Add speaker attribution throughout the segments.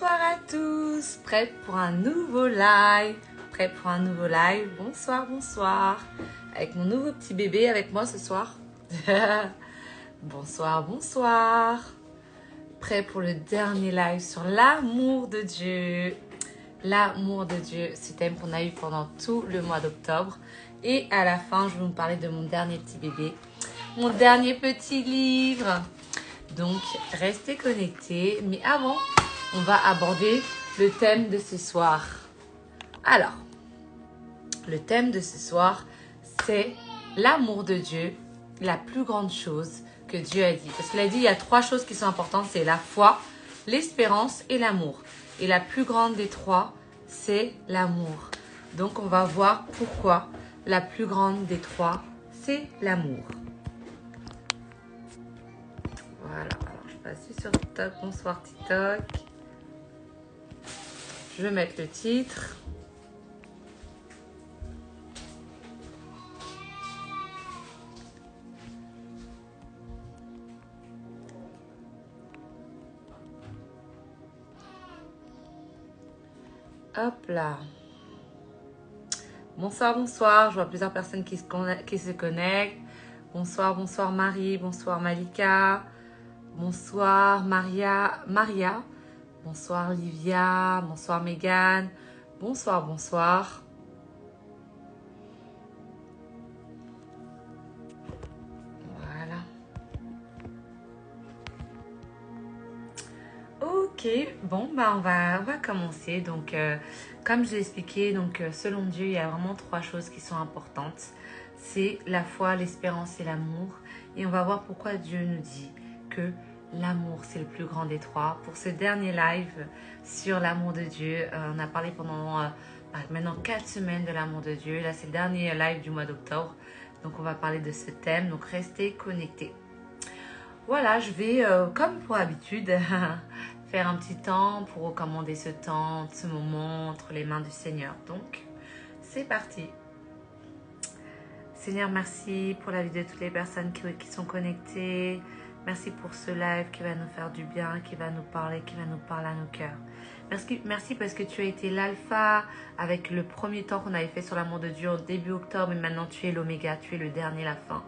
Speaker 1: Bonsoir à tous, prêts pour un nouveau live, prêts pour un nouveau live, bonsoir, bonsoir, avec mon nouveau petit bébé avec moi ce soir. Bonsoir, bonsoir, prêts pour le dernier live sur l'amour de Dieu. L'amour de Dieu, ce thème qu'on a eu pendant tout le mois d'octobre. Et à la fin, je vais vous parler de mon dernier petit bébé, mon dernier petit livre. Donc, restez connectés. Mais avant, on va aborder le thème de ce soir. Alors, le thème de ce soir, c'est l'amour de Dieu, la plus grande chose que Dieu a dit. Parce qu'il a dit, il y a 3 choses qui sont importantes, c'est la foi, l'espérance et l'amour. Et la plus grande des 3, c'est l'amour. Donc, on va voir pourquoi la plus grande des 3, c'est l'amour. Voilà, alors je passe sur TikTok. Bonsoir TikTok. Je vais mettre le titre. Hop là. Bonsoir, bonsoir. Je vois plusieurs personnes qui se connectent. Bonsoir, bonsoir Marie. Bonsoir Malika. Bonsoir Maria. Bonsoir Livia. Bonsoir Megan. Bonsoir, bonsoir. Voilà. Ok, bon, bah on va commencer. Donc, comme je l'ai expliqué, donc, selon Dieu, il y a vraiment 3 choses qui sont importantes. C'est la foi, l'espérance et l'amour. Et on va voir pourquoi Dieu nous dit que l'amour, c'est le plus grand des 3. Pour ce dernier live sur l'amour de Dieu, on a parlé pendant maintenant 4 semaines de l'amour de Dieu. Là, c'est le dernier live du mois d'octobre. Donc, on va parler de ce thème. Donc, restez connectés. Voilà, je vais, comme pour habitude, faire un petit temps pour recommander ce temps, ce moment entre les mains du Seigneur. Donc, c'est parti. Seigneur, merci pour la vie de toutes les personnes qui sont connectées. Merci pour ce live qui va nous faire du bien, qui va nous parler à nos cœurs. Merci parce que tu as été l'alpha avec le premier temps qu'on avait fait sur l'amour de Dieu au début octobre. Et maintenant, tu es l'oméga, tu es le dernier, la fin.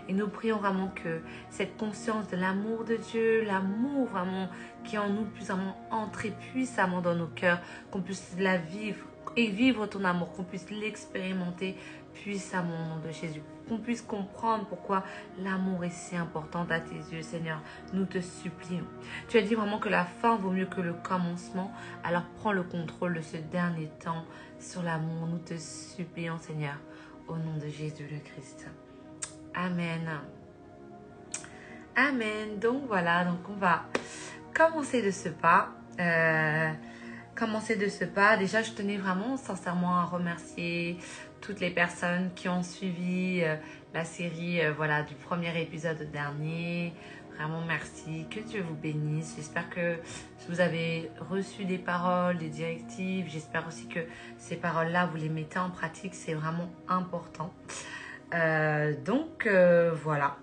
Speaker 1: Et nous prions vraiment que cette conscience de l'amour de Dieu, l'amour vraiment qui est en nous puisse vraiment entrer puissamment dans nos cœurs, qu'on puisse la vivre et vivre ton amour, qu'on puisse l'expérimenter puissamment au nom de Jésus. Qu'on puisse comprendre pourquoi l'amour est si important à tes yeux, Seigneur. Nous te supplions. Tu as dit vraiment que la fin vaut mieux que le commencement. Alors prends le contrôle de ce dernier temps sur l'amour. Nous te supplions, Seigneur, au nom de Jésus le Christ. Amen. Amen. Donc voilà, donc on va commencer de ce pas. Déjà, je tenais vraiment sincèrement à remercier toutes les personnes qui ont suivi la série voilà, du premier épisode au dernier. Vraiment merci, que Dieu vous bénisse. J'espère que vous avez reçu des paroles, des directives. J'espère aussi que ces paroles-là, vous les mettez en pratique. C'est vraiment important. Donc voilà.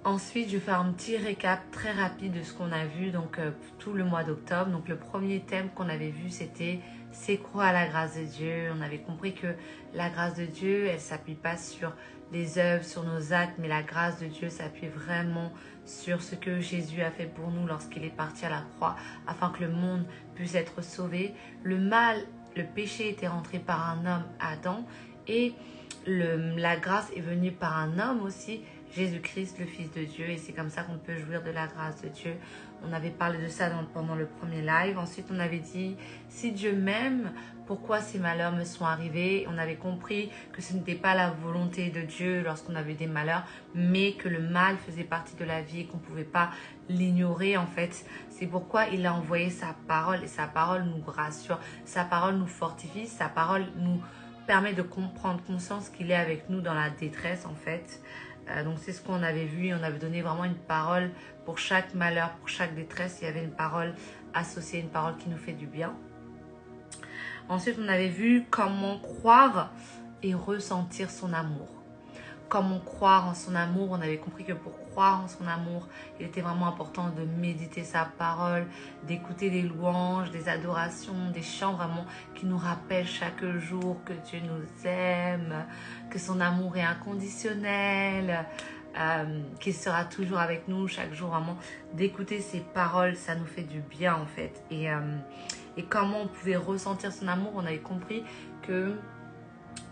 Speaker 1: Ensuite, je vais faire un petit récap très rapide de ce qu'on a vu donc tout le mois d'octobre. Donc le premier thème qu'on avait vu, c'était c'est quoi la grâce de Dieu. On avait compris que la grâce de Dieu, elle ne s'appuie pas sur les œuvres, sur nos actes, mais la grâce de Dieu s'appuie vraiment sur ce que Jésus a fait pour nous lorsqu'il est parti à la croix, afin que le monde puisse être sauvé. Le mal, le péché était rentré par un homme, Adam, et la grâce est venue par un homme aussi, Jésus-Christ, le Fils de Dieu. Et c'est comme ça qu'on peut jouir de la grâce de Dieu. On avait parlé de ça pendant le premier live. Ensuite, on avait dit, si Dieu m'aime, pourquoi ces malheurs me sont arrivés? On avait compris que ce n'était pas la volonté de Dieu lorsqu'on avait des malheurs, mais que le mal faisait partie de la vie et qu'on ne pouvait pas l'ignorer en fait. C'est pourquoi il a envoyé sa parole et sa parole nous rassure. Sa parole nous fortifie, sa parole nous permet de prendre conscience qu'il est avec nous dans la détresse en fait. Donc c'est ce qu'on avait vu, on avait donné vraiment une parole pour chaque malheur, pour chaque détresse, il y avait une parole associée, une parole qui nous fait du bien. Ensuite, on avait vu comment croire et ressentir son amour. comment croire en son amour. On avait compris que pour croire en son amour, il était vraiment important de méditer sa parole, d'écouter des louanges, des adorations, des chants vraiment qui nous rappellent chaque jour que Dieu nous aime, que son amour est inconditionnel, qu'il sera toujours avec nous chaque jour. Vraiment, d'écouter ses paroles, ça nous fait du bien en fait. Et comment on pouvait ressentir son amour, on avait compris que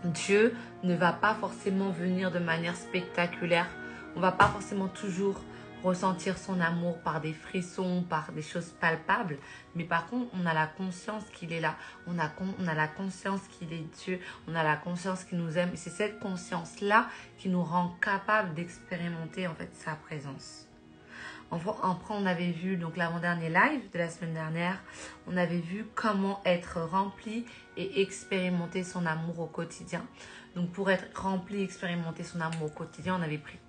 Speaker 1: Dieu ne va pas forcément venir de manière spectaculaire. On ne va pas forcément toujours ressentir son amour par des frissons, par des choses palpables. Mais par contre, on a la conscience qu'il est là. On a la conscience qu'il est Dieu. On a la conscience qu'il nous aime. Et c'est cette conscience-là qui nous rend capable d'expérimenter en fait sa présence. Après, on avait vu donc l'avant-dernier live de la semaine dernière. On avait vu comment être rempli et expérimenter son amour au quotidien. Donc pour être rempli et expérimenter son amour au quotidien,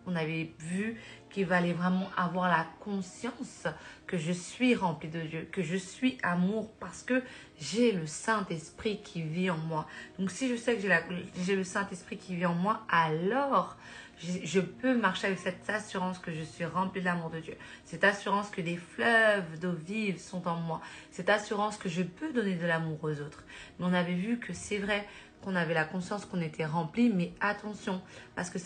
Speaker 1: on avait vu qu'il fallait vraiment avoir la conscience que je suis rempli de Dieu, que je suis amour parce que j'ai le Saint-Esprit qui vit en moi. Donc si je sais que j'ai le Saint-Esprit qui vit en moi, alors je peux marcher avec cette assurance que je suis rempli de l'amour de Dieu. Cette assurance que des fleuves d'eau vive sont en moi. Cette assurance que je peux donner de l'amour aux autres. Mais on avait vu que c'est vrai qu'on avait la conscience qu'on était rempli, mais attention, parce que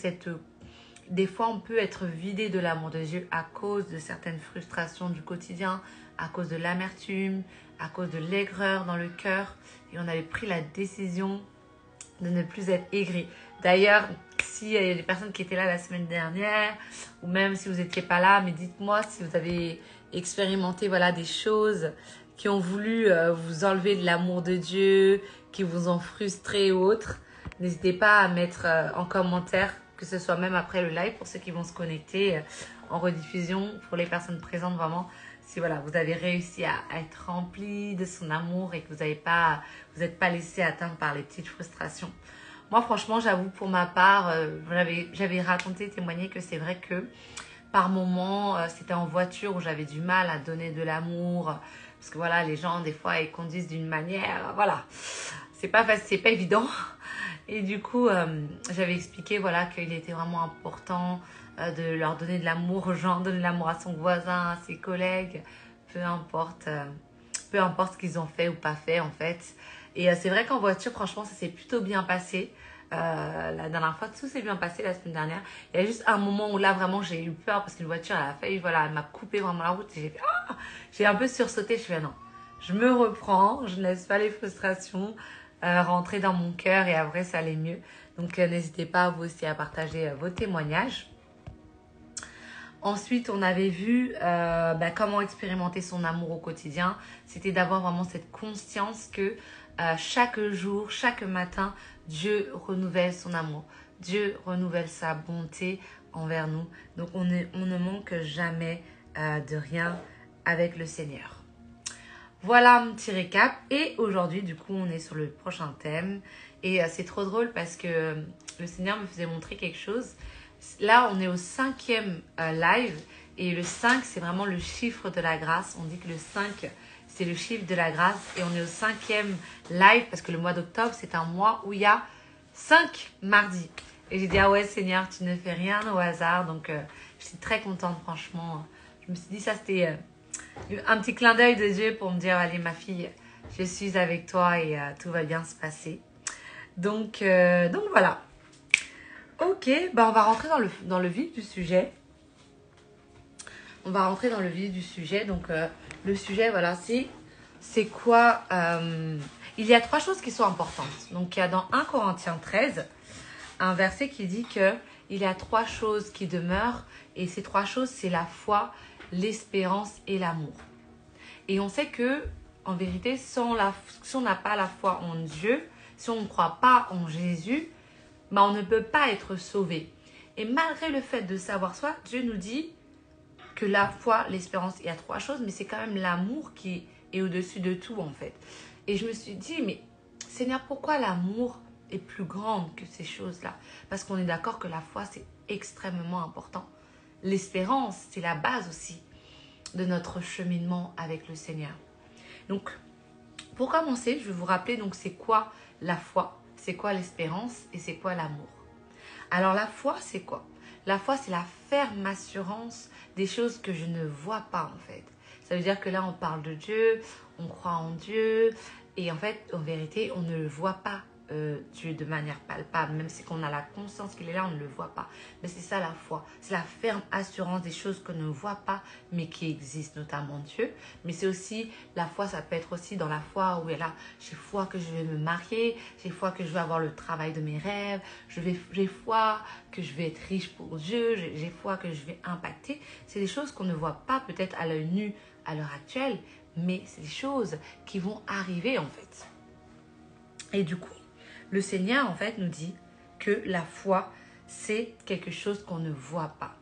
Speaker 1: des fois on peut être vidé de l'amour de Dieu à cause de certaines frustrations du quotidien, à cause de l'amertume, à cause de l'aigreur dans le cœur. Et on avait pris la décision de ne plus être aigri. D'ailleurs, s'il y a des personnes qui étaient là la semaine dernière, ou même si vous n'étiez pas là, mais dites-moi si vous avez expérimenté des choses qui ont voulu vous enlever de l'amour de Dieu, qui vous ont frustré ou autre. N'hésitez pas à mettre en commentaire, que ce soit même après le live, pour ceux qui vont se connecter en rediffusion, pour les personnes présentes vraiment. Si vous avez réussi à être rempli de son amour et que vous n'êtes pas laissé atteindre par les petites frustrations. Moi, franchement, j'avoue, pour ma part, j'avais raconté, témoigné que c'est vrai que par moments, c'était en voiture où j'avais du mal à donner de l'amour. Parce que les gens, des fois, ils conduisent d'une manière, c'est pas facile, c'est pas évident. Et du coup, j'avais expliqué, qu'il était vraiment important de leur donner de l'amour aux gens, donner de l'amour à son voisin, à ses collègues, peu importe ce qu'ils ont fait ou pas fait, en fait. Et c'est vrai qu'en voiture, franchement, ça s'est plutôt bien passé. La dernière fois, tout s'est bien passé la semaine dernière. Il y a juste un moment où là, vraiment, j'ai eu peur parce qu'une voiture, elle a failli, elle m'a coupé vraiment la route. Et j'ai un peu sursauté. Je fais non, je me reprends, je ne laisse pas les frustrations rentrer dans mon cœur et après, ça allait mieux. Donc, n'hésitez pas, vous aussi, à partager vos témoignages. Ensuite, on avait vu comment expérimenter son amour au quotidien. C'était d'avoir vraiment cette conscience que chaque jour, chaque matin, Dieu renouvelle son amour. Dieu renouvelle sa bonté envers nous. Donc, on ne manque jamais de rien avec le Seigneur. Voilà un petit récap. Et aujourd'hui, du coup, on est sur le prochain thème. Et c'est trop drôle parce que le Seigneur me faisait montrer quelque chose. Là, on est au 5e live. Et le 5, c'est vraiment le chiffre de la grâce. On dit que le 5, c'est le chiffre de la grâce. Et on est au 5e live parce que le mois d'octobre, c'est un mois où il y a 5 mardis. Et j'ai dit, ah ouais, Seigneur, tu ne fais rien au hasard. Donc, je suis très contente, franchement. Je me suis dit, ça, c'était un petit clin d'œil de Dieu pour me dire, allez, ma fille, je suis avec toi et tout va bien se passer. Donc voilà. Ok, on va rentrer dans le vif du sujet. On va rentrer dans le vif du sujet. Donc, le sujet, c'est quoi il y a 3 choses qui sont importantes. Donc, il y a dans 1 Corinthiens 13, un verset qui dit qu'il y a 3 choses qui demeurent. Et ces 3 choses, c'est la foi, l'espérance et l'amour. Et on sait que, en vérité, si on n'a pas la foi en Dieu, si on ne croit pas en Jésus, on ne peut pas être sauvé. Et malgré le fait de savoir soi, Dieu nous dit que la foi, l'espérance, il y a 3 choses, mais c'est quand même l'amour qui est au-dessus de tout, en fait. Et je me suis dit, mais Seigneur, pourquoi l'amour est plus grand que ces choses-là? Parce qu'on est d'accord que la foi, c'est extrêmement important. L'espérance, c'est la base aussi de notre cheminement avec le Seigneur. Donc, pour commencer, je vais vous rappeler, donc, c'est quoi la foi, c'est quoi l'espérance et c'est quoi l'amour. Alors la foi, c'est quoi? La foi, c'est la ferme assurance des choses que je ne vois pas en fait. Ça veut dire que là, on parle de Dieu, on croit en Dieu, et en fait, en vérité, on ne le voit pas, Dieu, de manière palpable. Même si on a la conscience qu'il est là, on ne le voit pas. Mais c'est ça la foi. C'est la ferme assurance des choses qu'on ne voit pas, mais qui existent, notamment Dieu. Mais c'est aussi, la foi, ça peut être aussi dans la foi où elle a, j'ai foi que je vais me marier, j'ai foi que je vais avoir le travail de mes rêves, j'ai foi que je vais être riche pour Dieu, j'ai foi que je vais impacter. C'est des choses qu'on ne voit pas peut-être à l'œil nu à l'heure actuelle, mais c'est des choses qui vont arriver en fait. Et du coup, le Seigneur en fait nous dit que la foi, c'est quelque chose qu'on ne voit pas.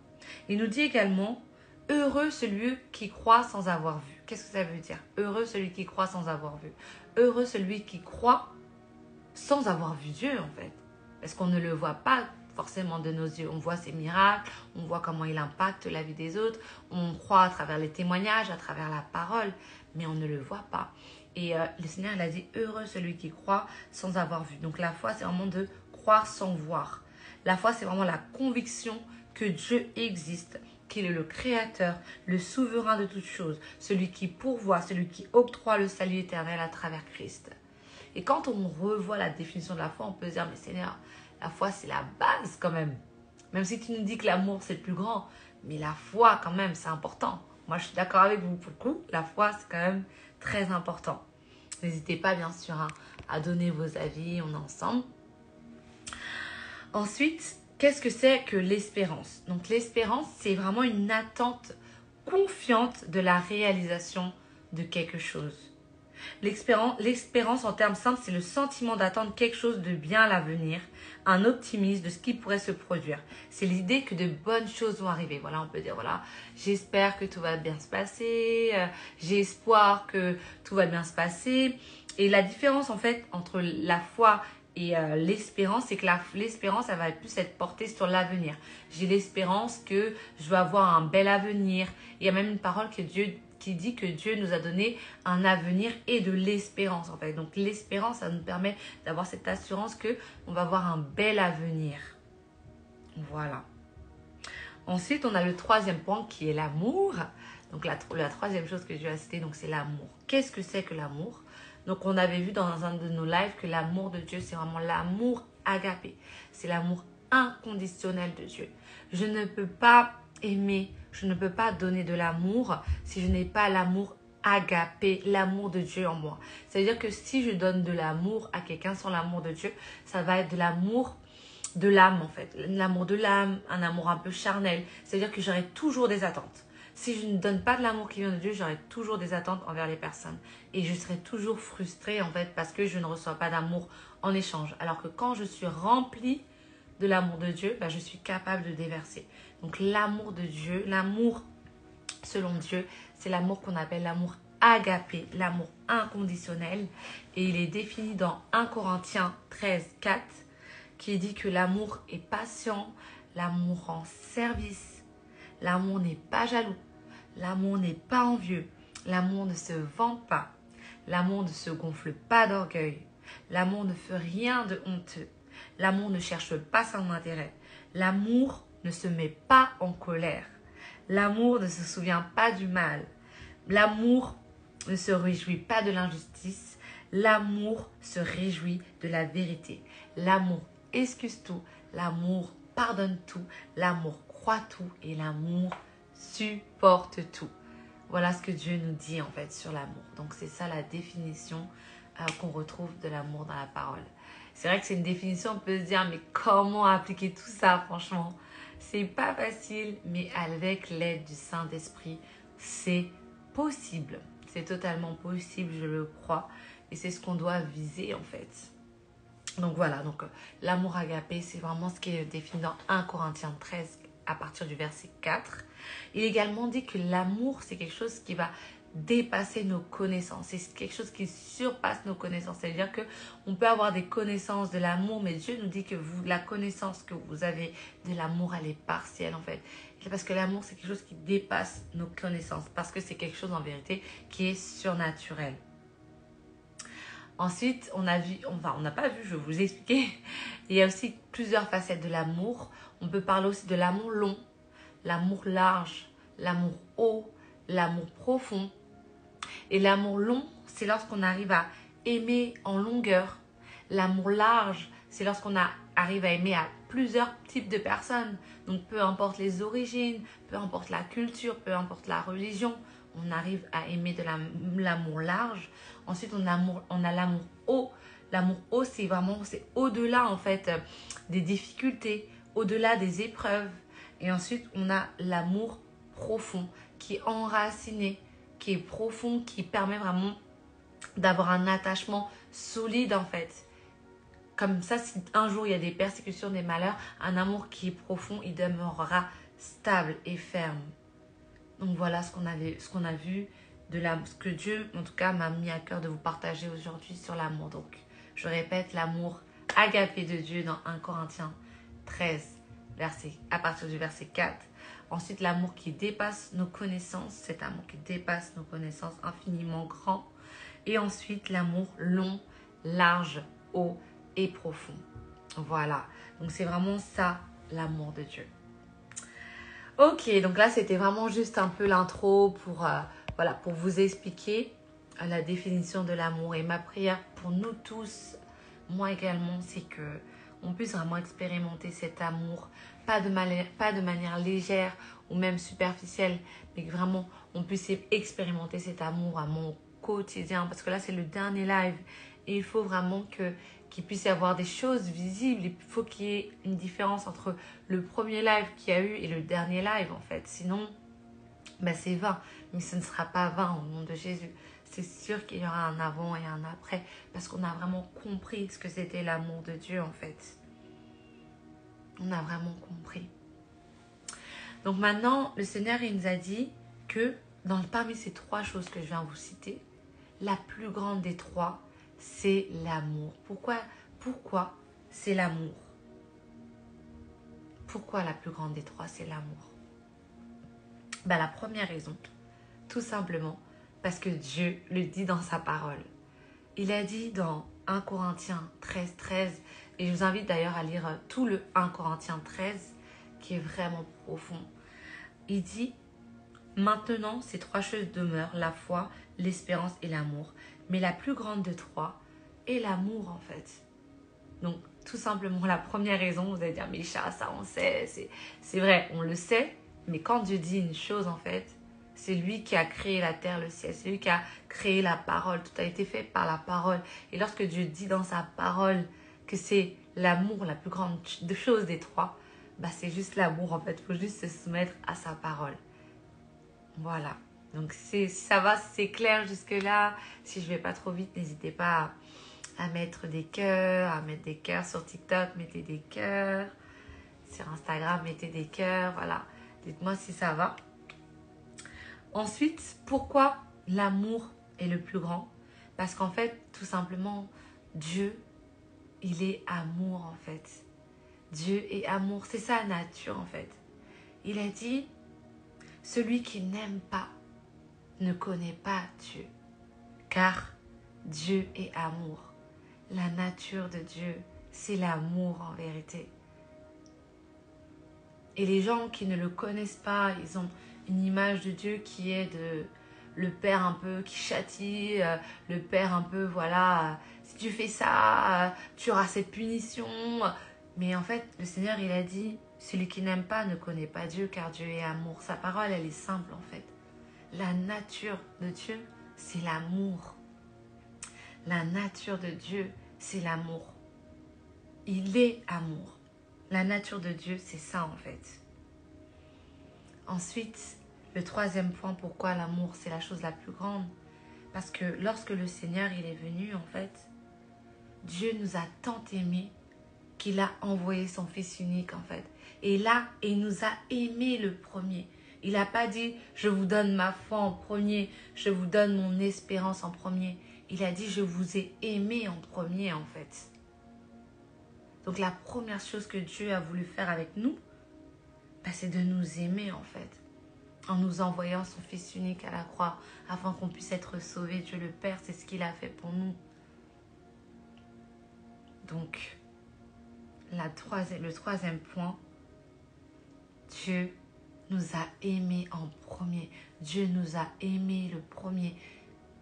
Speaker 1: Il nous dit également, heureux celui qui croit sans avoir vu. Qu'est-ce que ça veut dire? Heureux celui qui croit sans avoir vu. Heureux celui qui croit sans avoir vu Dieu en fait. Parce qu'on ne le voit pas forcément de nos yeux. On voit ses miracles, on voit comment il impacte la vie des autres, on croit à travers les témoignages, à travers la parole, mais on ne le voit pas. Et le Seigneur, il a dit, heureux celui qui croit sans avoir vu. Donc la foi, c'est vraiment de croire sans voir. La foi, c'est vraiment la conviction que Dieu existe, qu'il est le créateur, le souverain de toutes choses, celui qui pourvoit, celui qui octroie le salut éternel à travers Christ. Et quand on revoit la définition de la foi, on peut se dire, mais Seigneur, la foi, c'est la base quand même. Même si tu nous dis que l'amour, c'est le plus grand, mais la foi, quand même, c'est important. Moi, je suis d'accord avec vous pour le coup. La foi, c'est quand même très important. N'hésitez pas, bien sûr, à donner vos avis, on est ensemble. Ensuite, qu'est-ce que c'est que l'espérance? Donc, l'espérance, c'est vraiment une attente confiante de la réalisation de quelque chose. L'espérance en termes simples, c'est le sentiment d'attendre quelque chose de bien à l'avenir, un optimisme de ce qui pourrait se produire. C'est l'idée que de bonnes choses vont arriver. Voilà, on peut dire, voilà, j'espère que tout va bien se passer, j'ai espoir que tout va bien se passer. Et la différence, en fait, entre la foi et l'espérance, c'est que l'espérance, elle va plus être portée sur l'avenir. J'ai l'espérance que je vais avoir un bel avenir. Il y a même une parole qui dit que Dieu nous a donné un avenir et de l'espérance en fait. Donc l'espérance, ça nous permet d'avoir cette assurance qu'on va avoir un bel avenir. Voilà. Ensuite, on a le troisième point qui est l'amour. Donc la troisième chose que Dieu a citée, donc c'est l'amour. Qu'est-ce que c'est que l'amour? Donc on avait vu dans un de nos lives que l'amour de Dieu, c'est vraiment l'amour agapé. C'est l'amour inconditionnel de Dieu. Je ne peux pas aimer, je ne peux pas donner de l'amour si je n'ai pas l'amour agapé, l'amour de Dieu en moi. C'est-à-dire que si je donne de l'amour à quelqu'un sans l'amour de Dieu, ça va être de l'amour de l'âme en fait. L'amour de l'âme, un amour un peu charnel. C'est-à-dire que j'aurai toujours des attentes. Si je ne donne pas de l'amour qui vient de Dieu, j'aurai toujours des attentes envers les personnes. Et je serai toujours frustrée en fait parce que je ne reçois pas d'amour en échange. Alors que quand je suis remplie de l'amour de Dieu, je suis capable de déverser. Donc l'amour de Dieu, l'amour selon Dieu, c'est l'amour qu'on appelle l'amour agapé, l'amour inconditionnel. Et il est défini dans 1 Corinthiens 13, 4, qui dit que l'amour est patient, l'amour rend service, l'amour n'est pas jaloux, l'amour n'est pas envieux, l'amour ne se vante pas, l'amour ne se gonfle pas d'orgueil, l'amour ne fait rien de honteux, l'amour ne cherche pas son intérêt, l'amour ne se met pas en colère, l'amour ne se souvient pas du mal, l'amour ne se réjouit pas de l'injustice, l'amour se réjouit de la vérité, l'amour excuse tout, l'amour pardonne tout, l'amour croit tout et l'amour supporte tout. Voilà ce que Dieu nous dit en fait sur l'amour. Donc c'est ça la définition qu'on retrouve de l'amour dans la parole. C'est vrai que c'est une définition, on peut se dire mais comment appliquer tout ça franchement? C'est pas facile, mais avec l'aide du Saint-Esprit, c'est possible. C'est totalement possible, je le crois. Et c'est ce qu'on doit viser en fait. Donc voilà, donc l'amour agapé, c'est vraiment ce qui est défini dans 1 Corinthiens 13 à partir du verset 4. Il est également dit que l'amour, c'est quelque chose qui va dépasser nos connaissances. C'est quelque chose qui surpasse nos connaissances. C'est-à-dire qu'on peut avoir des connaissances de l'amour, mais Dieu nous dit que la connaissance que vous avez de l'amour, elle est partielle en fait. C'est parce que l'amour, c'est quelque chose qui dépasse nos connaissances. Parce que c'est quelque chose en vérité qui est surnaturel. Ensuite, on a vu, enfin, on n'a pas vu, je vais vous expliquer. Il y a aussi plusieurs facettes de l'amour. On peut parler aussi de l'amour long, l'amour large, l'amour haut, l'amour profond. Et l'amour long, c'est lorsqu'on arrive à aimer en longueur. L'amour large, c'est lorsqu'on arrive à aimer à plusieurs types de personnes. Donc, peu importe les origines, peu importe la culture, peu importe la religion, on arrive à aimer de l'amour large. Ensuite, on a l'amour haut. L'amour haut, c'est vraiment, c'est au-delà en fait des difficultés, au-delà des épreuves. Et ensuite, on a l'amour profond qui est enraciné, qui est profond, qui permet vraiment d'avoir un attachement solide en fait. Comme ça, si un jour il y a des persécutions, des malheurs, un amour qui est profond, il demeurera stable et ferme. Donc voilà ce qu'on a vu, ce que Dieu, en tout cas, m'a mis à cœur de vous partager aujourd'hui sur l'amour. Donc, je répète, l'amour agapé de Dieu dans 1 Corinthiens 13, à partir du verset 4. Ensuite, l'amour qui dépasse nos connaissances, cet amour qui dépasse nos connaissances, infiniment grand. Et ensuite, l'amour long, large, haut et profond. Voilà, donc c'est vraiment ça, l'amour de Dieu. Ok, donc là, c'était vraiment juste un peu l'intro pour vous expliquer la définition de l'amour. Et ma prière pour nous tous, moi également, c'est qu'on puisse vraiment expérimenter cet amour, pas de manière légère ou même superficielle, mais que vraiment on puisse expérimenter cet amour à mon quotidien. Parce que là, c'est le dernier live et il faut vraiment qu'il puisse y avoir des choses visibles. Il faut qu'il y ait une différence entre le premier live qu'il y a eu et le dernier live en fait. Sinon, c'est vain. Mais ce ne sera pas vain au nom de Jésus. C'est sûr qu'il y aura un avant et un après parce qu'on a vraiment compris ce que c'était l'amour de Dieu en fait. On a vraiment compris. Donc maintenant, le Seigneur il nous a dit que parmi ces 3 choses que je viens vous citer, la plus grande des 3, c'est l'amour. Pourquoi c'est l'amour? Pourquoi la plus grande des 3, c'est l'amour? La première raison, tout simplement, parce que Dieu le dit dans sa parole. Il a dit dans 1 Corinthiens 13, 13, et je vous invite d'ailleurs à lire tout le 1 Corinthiens 13, qui est vraiment profond. Il dit, maintenant ces 3 choses demeurent, la foi, l'espérance et l'amour. Mais la plus grande de 3 est l'amour en fait. Donc tout simplement la première raison, vous allez dire, mais ça on sait, c'est vrai, on le sait, mais quand Dieu dit une chose en fait, c'est lui qui a créé la terre, le ciel, c'est lui qui a créé la parole, tout a été fait par la parole. Et lorsque Dieu dit dans sa parole que c'est l'amour, la plus grande chose des 3, c'est juste l'amour en fait, il faut juste se soumettre à sa parole. Voilà, donc ça va, c'est clair jusque là. Si je vais pas trop vite, n'hésitez pas à mettre des cœurs, sur TikTok, mettez des cœurs, sur Instagram, mettez des cœurs, voilà. Dites-moi si ça va. Ensuite, pourquoi l'amour est le plus grand? Parce qu'en fait, tout simplement, Dieu, il est amour en fait. Dieu est amour, c'est sa nature en fait. Il a dit, celui qui n'aime pas ne connaît pas Dieu, car Dieu est amour. La nature de Dieu, c'est l'amour en vérité. Et les gens qui ne le connaissent pas, ils ont une image de Dieu qui est le père un peu qui châtie, le père un peu, voilà, si tu fais ça, tu auras cette punition. Mais en fait, le Seigneur, il a dit, celui qui n'aime pas ne connaît pas Dieu, car Dieu est amour. Sa parole, elle est simple en fait. La nature de Dieu, c'est l'amour. La nature de Dieu, c'est l'amour. Il est amour. La nature de Dieu, c'est ça en fait. Ensuite, le 3e point, pourquoi l'amour, c'est la chose la plus grande? Parce que lorsque le Seigneur, il est venu en fait, Dieu nous a tant aimés qu'il a envoyé son Fils unique en fait. Et là, il nous a aimés le premier. Il n'a pas dit, je vous donne ma foi en premier, je vous donne mon espérance en premier. Il a dit, je vous ai aimé en premier en fait. Donc la première chose que Dieu a voulu faire avec nous, c'est de nous aimer en fait. En nous envoyant son Fils unique à la croix, afin qu'on puisse être sauvés. Dieu le Père, c'est ce qu'il a fait pour nous. Donc, le troisième point, Dieu nous a aimés en premier. Dieu nous a aimés le premier.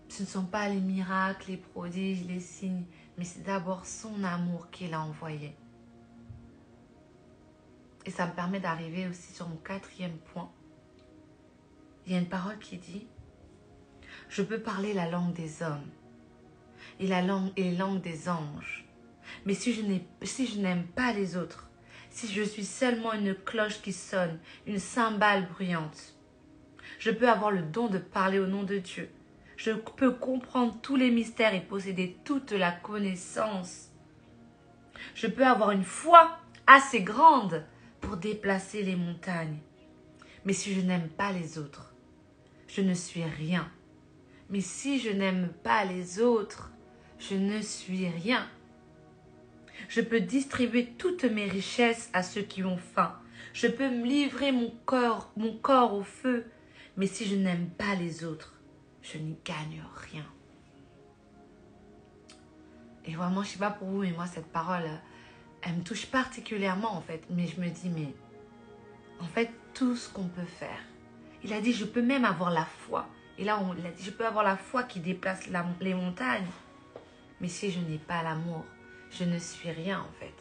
Speaker 1: Ce ne sont pas les miracles, les prodiges, les signes, mais c'est d'abord son amour qu'il a envoyé. Et ça me permet d'arriver aussi sur mon quatrième point. Il y a une parole qui dit « Je peux parler la langue des hommes et les langues des anges. Mais si je n'aime pas les autres, si je suis seulement une cloche qui sonne, une cymbale bruyante, je peux avoir le don de parler au nom de Dieu. Je peux comprendre tous les mystères et posséder toute la connaissance. Je peux avoir une foi assez grande pour déplacer les montagnes. Mais si je n'aime pas les autres, je ne suis rien. Mais si je n'aime pas les autres, je ne suis rien. Je peux distribuer toutes mes richesses à ceux qui ont faim. Je peux me livrer mon corps au feu. Mais si je n'aime pas les autres, je n'y gagne rien. » Et vraiment, je ne sais pas pour vous, mais moi, cette parole, elle me touche particulièrement, en fait. Mais je me dis, mais en fait, tout ce qu'on peut faire. Il a dit, je peux même avoir la foi. Et là, il a dit, je peux avoir la foi qui déplace les montagnes. Mais si je n'ai pas l'amour, je ne suis rien, en fait.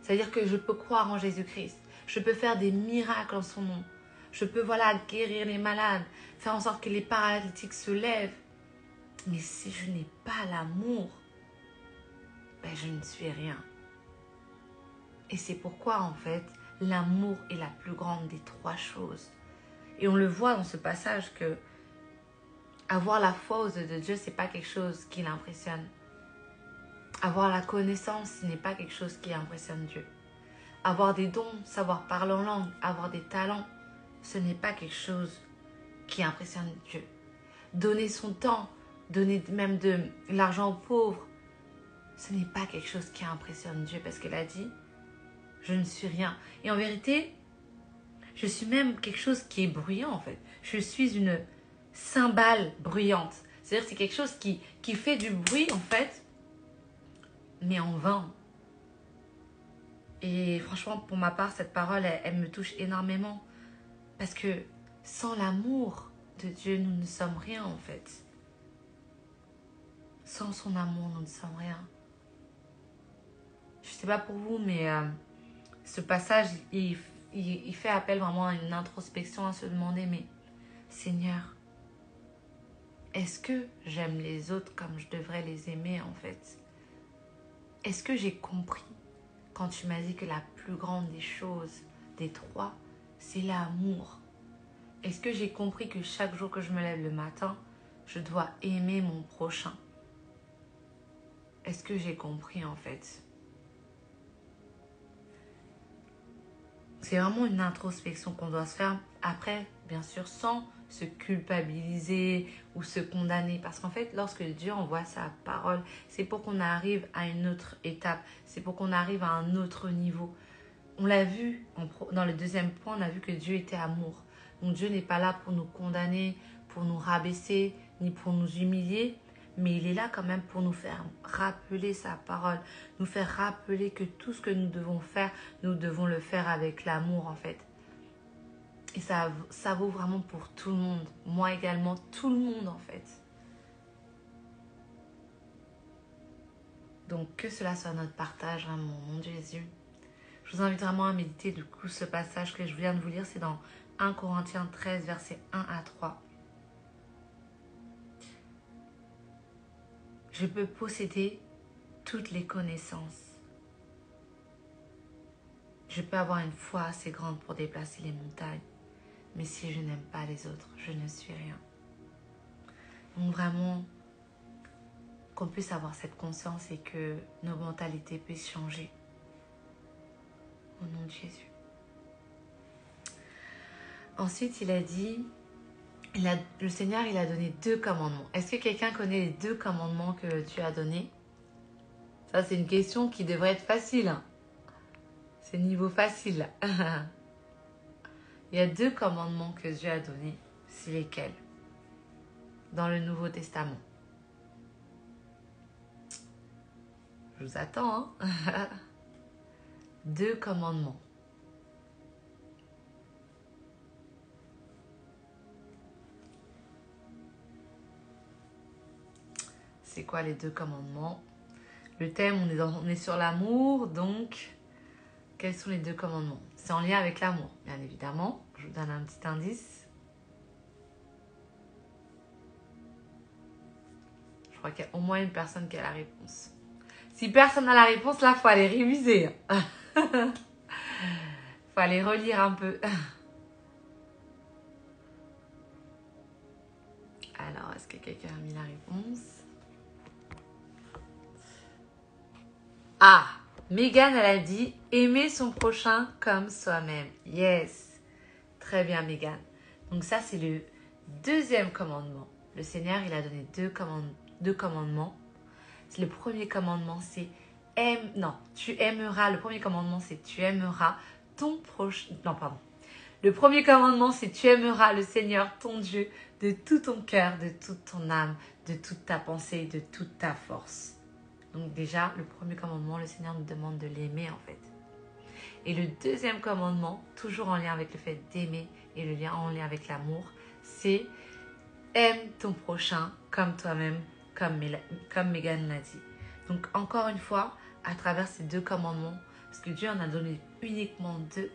Speaker 1: C'est-à-dire que je peux croire en Jésus-Christ. Je peux faire des miracles en son nom. Je peux, guérir les malades, faire en sorte que les paralytiques se lèvent. Mais si je n'ai pas l'amour, je ne suis rien. Et c'est pourquoi, en fait, l'amour est la plus grande des trois choses. Et on le voit dans ce passage que avoir la foi aux yeux de Dieu, ce n'est pas quelque chose qui l'impressionne. Avoir la connaissance, ce n'est pas quelque chose qui impressionne Dieu. Avoir des dons, savoir parler en langue, avoir des talents, ce n'est pas quelque chose qui impressionne Dieu. Donner son temps, donner même de l'argent aux pauvres, ce n'est pas quelque chose qui impressionne Dieu parce qu'il a dit « Je ne suis rien ». Et en vérité, je suis même quelque chose qui est bruyant en fait. Je suis une cymbale bruyante. C'est-à-dire que c'est quelque chose qui fait du bruit en fait, mais en vain. Et franchement, pour ma part, cette parole, elle me touche énormément. Parce que sans l'amour de Dieu, nous ne sommes rien en fait. Sans son amour, nous ne sommes rien. Je ne sais pas pour vous, mais ce passage, il fait appel vraiment à une introspection, à se demander, mais Seigneur, est-ce que j'aime les autres comme je devrais les aimer en fait? Est-ce que j'ai compris quand tu m'as dit que la plus grande des choses, des trois, c'est l'amour? Est-ce que j'ai compris que chaque jour que je me lève le matin, je dois aimer mon prochain? Est-ce que j'ai compris en fait? C'est vraiment une introspection qu'on doit se faire. Après, bien sûr, sans se culpabiliser ou se condamner. Parce qu'en fait, lorsque Dieu envoie sa parole, c'est pour qu'on arrive à une autre étape. C'est pour qu'on arrive à un autre niveau. On l'a vu, dans le deuxième point, on a vu que Dieu était amour. Donc Dieu n'est pas là pour nous condamner, pour nous rabaisser, ni pour nous humilier. Mais il est là quand même pour nous faire rappeler sa parole, nous faire rappeler que tout ce que nous devons faire, nous devons le faire avec l'amour en fait. Et ça vaut vraiment pour tout le monde, moi également, tout le monde en fait. Donc que cela soit notre partage, vraiment, mon Jésus. Je vous invite vraiment à méditer du coup ce passage que je viens de vous lire, c'est dans 1 Corinthiens 13, versets 1 à 3. Je peux posséder toutes les connaissances. Je peux avoir une foi assez grande pour déplacer les montagnes. Mais si je n'aime pas les autres, je ne suis rien. Donc vraiment, qu'on puisse avoir cette conscience et que nos mentalités puissent changer. Au nom de Jésus. Ensuite, il a dit... Le Seigneur, il a donné 2 commandements. Est-ce que quelqu'un connaît les 2 commandements que Dieu a donnés? Ça, c'est une question qui devrait être facile. Hein. C'est niveau facile. Il y a 2 commandements que Dieu a donnés. C'est lesquels? Dans le Nouveau Testament. Je vous attends, hein. 2 commandements. C'est quoi les 2 commandements? Le thème, on est sur l'amour, donc quels sont les 2 commandements? C'est en lien avec l'amour, bien évidemment. Je vous donne un petit indice. Je crois qu'il y a au moins une personne qui a la réponse. Si personne n'a la réponse, là, il faut aller réviser. Il faut aller relire un peu. Alors, est-ce que quelqu'un a mis la réponse? Ah, Megan, elle a dit aimer son prochain comme soi-même. Yes. Très bien, Megan. Donc ça, c'est le 2e commandement. Le Seigneur, il a donné 2 commandements. Le premier commandement, c'est tu aimeras. Le premier commandement, c'est tu aimeras ton prochain. Non, pardon. Le premier commandement, c'est tu aimeras le Seigneur, ton Dieu, de tout ton cœur, de toute ton âme, de toute ta pensée, de toute ta force. Donc déjà, le premier commandement, le Seigneur nous demande de l'aimer en fait. Et le 2e commandement, toujours en lien avec le fait d'aimer et le lien en lien avec l'amour, c'est aime ton prochain comme toi-même, comme Megan l'a dit. Donc encore une fois, à travers ces 2 commandements, parce que Dieu en a donné uniquement 2,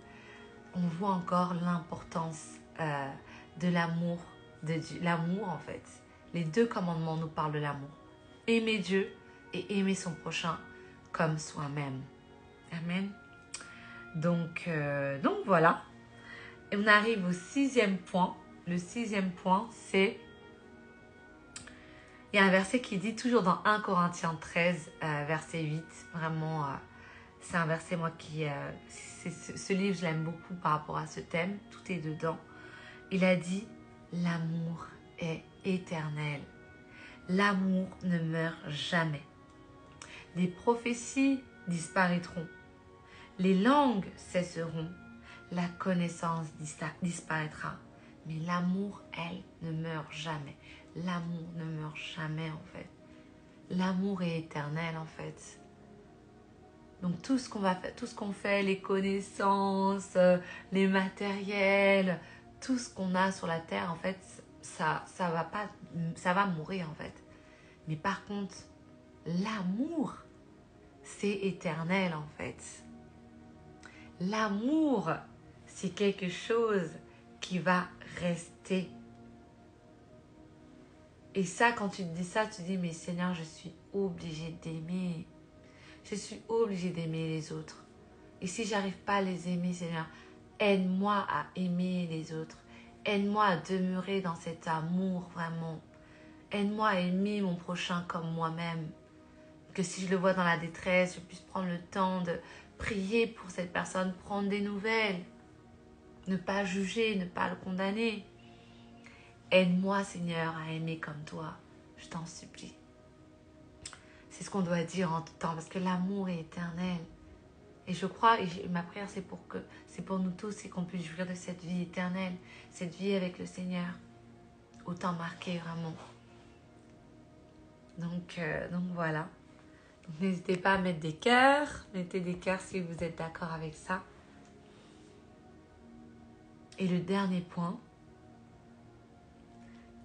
Speaker 1: on voit encore l'importance de l'amour de Dieu. L'amour en fait. Les 2 commandements nous parlent de l'amour. Aimer Dieu et aimer son prochain comme soi-même. Amen. Donc voilà. Et on arrive au 6e point. Le 6e point, c'est... Il y a un verset qui dit, toujours dans 1 Corinthiens 13, verset 8. Vraiment, c'est un verset, moi, qui... ce livre, je l'aime beaucoup par rapport à ce thème. Tout est dedans. Il a dit, l'amour est éternel. L'amour ne meurt jamais. Les prophéties disparaîtront. Les langues cesseront. La connaissance disparaîtra. Mais l'amour, elle, ne meurt jamais. L'amour ne meurt jamais, en fait. L'amour est éternel, en fait. Donc tout ce qu'on va faire, tout ce qu'on fait, les connaissances, les matériels, tout ce qu'on a sur la terre, en fait, ça va mourir, en fait. Mais par contre, l'amour, c'est éternel, en fait. L'amour, c'est quelque chose qui va rester. Et ça, quand tu te dis ça, tu dis, mais Seigneur, je suis obligée d'aimer. Je suis obligée d'aimer les autres. Et si j'arrive pas à les aimer, Seigneur, aide-moi à aimer les autres. Aide-moi à demeurer dans cet amour, vraiment. Aide-moi à aimer mon prochain comme moi-même. Que si je le vois dans la détresse, je puisse prendre le temps de prier pour cette personne, prendre des nouvelles. Ne pas juger, ne pas le condamner. Aide-moi, Seigneur, à aimer comme toi. Je t'en supplie. C'est ce qu'on doit dire en tout temps, parce que l'amour est éternel. Et je crois, et ma prière, c'est pour nous tous, c'est qu'on puisse jouir de cette vie éternelle, cette vie avec le Seigneur, autant marqué vraiment. Donc voilà. N'hésitez pas à mettre des cœurs. Mettez des cœurs si vous êtes d'accord avec ça. Et le dernier point,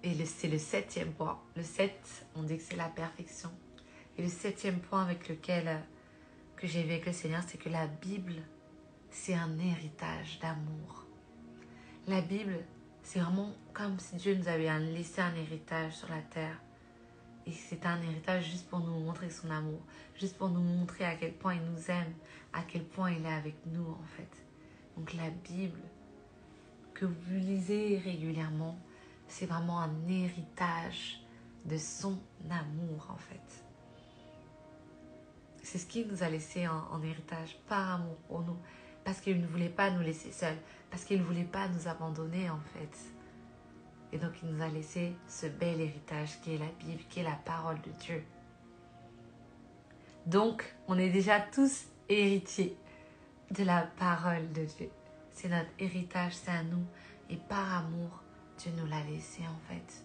Speaker 1: c'est le 7e point. Le 7, on dit que c'est la perfection. Et le 7e point avec lequel que j'ai vécu le Seigneur, c'est que la Bible, c'est un héritage d'amour. La Bible, c'est vraiment comme si Dieu nous avait laissé un héritage sur la terre. Et c'est un héritage juste pour nous montrer son amour, juste pour nous montrer à quel point il nous aime, à quel point il est avec nous en fait. Donc la Bible, que vous lisez régulièrement, c'est vraiment un héritage de son amour en fait. C'est ce qu'il nous a laissé en héritage par amour pour nous, parce qu'il ne voulait pas nous laisser seuls, parce qu'il ne voulait pas nous abandonner en fait. Et donc il nous a laissé ce bel héritage qui est la Bible, qui est la parole de Dieu. Donc on est déjà tous héritiers de la parole de Dieu. C'est notre héritage, c'est à nous. Et par amour, Dieu nous l'a laissé en fait.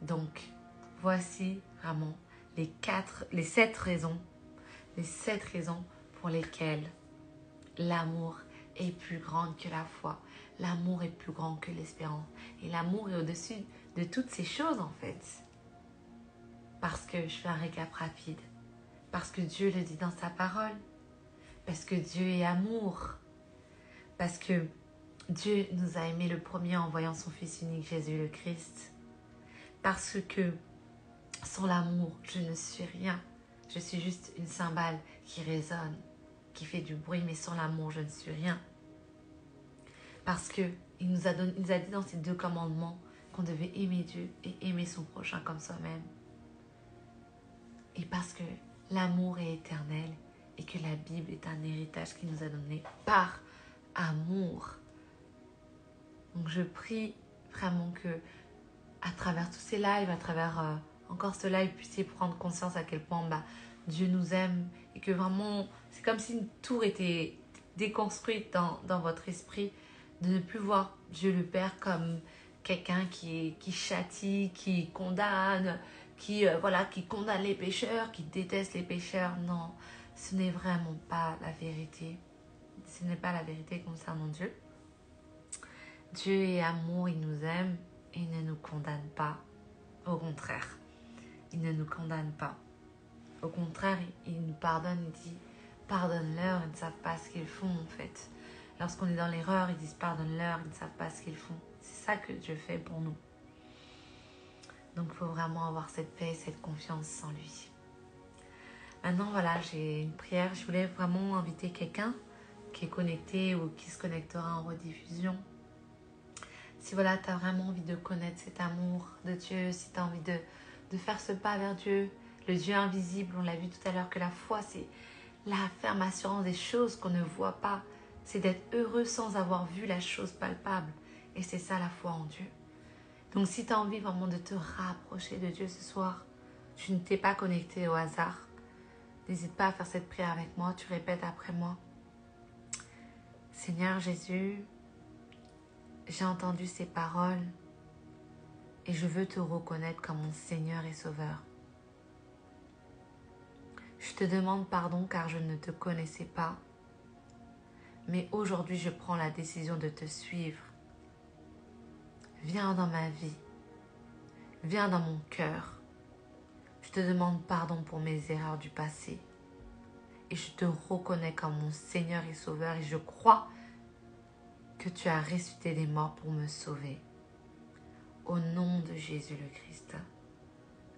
Speaker 1: Donc voici vraiment les 7 raisons. Les 7 raisons pour lesquelles l'amour est plus grand que la foi. L'amour est plus grand que l'espérance. Et l'amour est au-dessus de toutes ces choses en fait. Parce que je fais un récap rapide. Parce que Dieu le dit dans sa parole. Parce que Dieu est amour. Parce que Dieu nous a aimés le premier en envoyant son Fils unique Jésus le Christ. Parce que sans l'amour, je ne suis rien. Je suis juste une cymbale qui résonne, qui fait du bruit, mais sans l'amour, je ne suis rien. Parce qu'il nous a dit dans ces 2 commandements qu'on devait aimer Dieu et aimer son prochain comme soi-même. Et parce que l'amour est éternel et que la Bible est un héritage qu'il nous a donné par amour. Donc je prie vraiment que à travers tous ces lives, à travers encore ce live, puissiez prendre conscience à quel point Dieu nous aime et que vraiment, c'est comme si une tour était déconstruite dans votre esprit, de ne plus voir Dieu le Père comme quelqu'un qui châtie, qui condamne, qui condamne les pécheurs, qui déteste les pécheurs. Non, ce n'est vraiment pas la vérité. Ce n'est pas la vérité concernant Dieu. Dieu est amour, il nous aime et il ne nous condamne pas. Au contraire, il ne nous condamne pas. Au contraire, il nous pardonne, il dit « Pardonne-leur, ils ne savent pas ce qu'ils font en fait. » Lorsqu'on est dans l'erreur, ils disent « Pardonne-leur, ils ne savent pas ce qu'ils font. » C'est ça que Dieu fait pour nous. Donc il faut vraiment avoir cette paix, cette confiance en lui. Maintenant, voilà, j'ai une prière. Je voulais vraiment inviter quelqu'un qui est connecté ou qui se connectera en rediffusion. Si voilà, tu as vraiment envie de connaître cet amour de Dieu, si tu as envie de faire ce pas vers Dieu, le Dieu invisible, on l'a vu tout à l'heure que la foi, c'est la ferme assurance des choses qu'on ne voit pas. C'est d'être heureux sans avoir vu la chose palpable. Et c'est ça la foi en Dieu. Donc si tu as envie vraiment de te rapprocher de Dieu ce soir, tu ne t'es pas connecté au hasard. N'hésite pas à faire cette prière avec moi, tu répètes après moi. Seigneur Jésus, j'ai entendu ces paroles et je veux te reconnaître comme mon Seigneur et Sauveur. Je te demande pardon car je ne te connaissais pas, mais aujourd'hui je prends la décision de te suivre. Viens dans ma vie, viens dans mon cœur. Je te demande pardon pour mes erreurs du passé et je te reconnais comme mon Seigneur et Sauveur et je crois que tu as ressuscité des morts pour me sauver. Au nom de Jésus le Christ.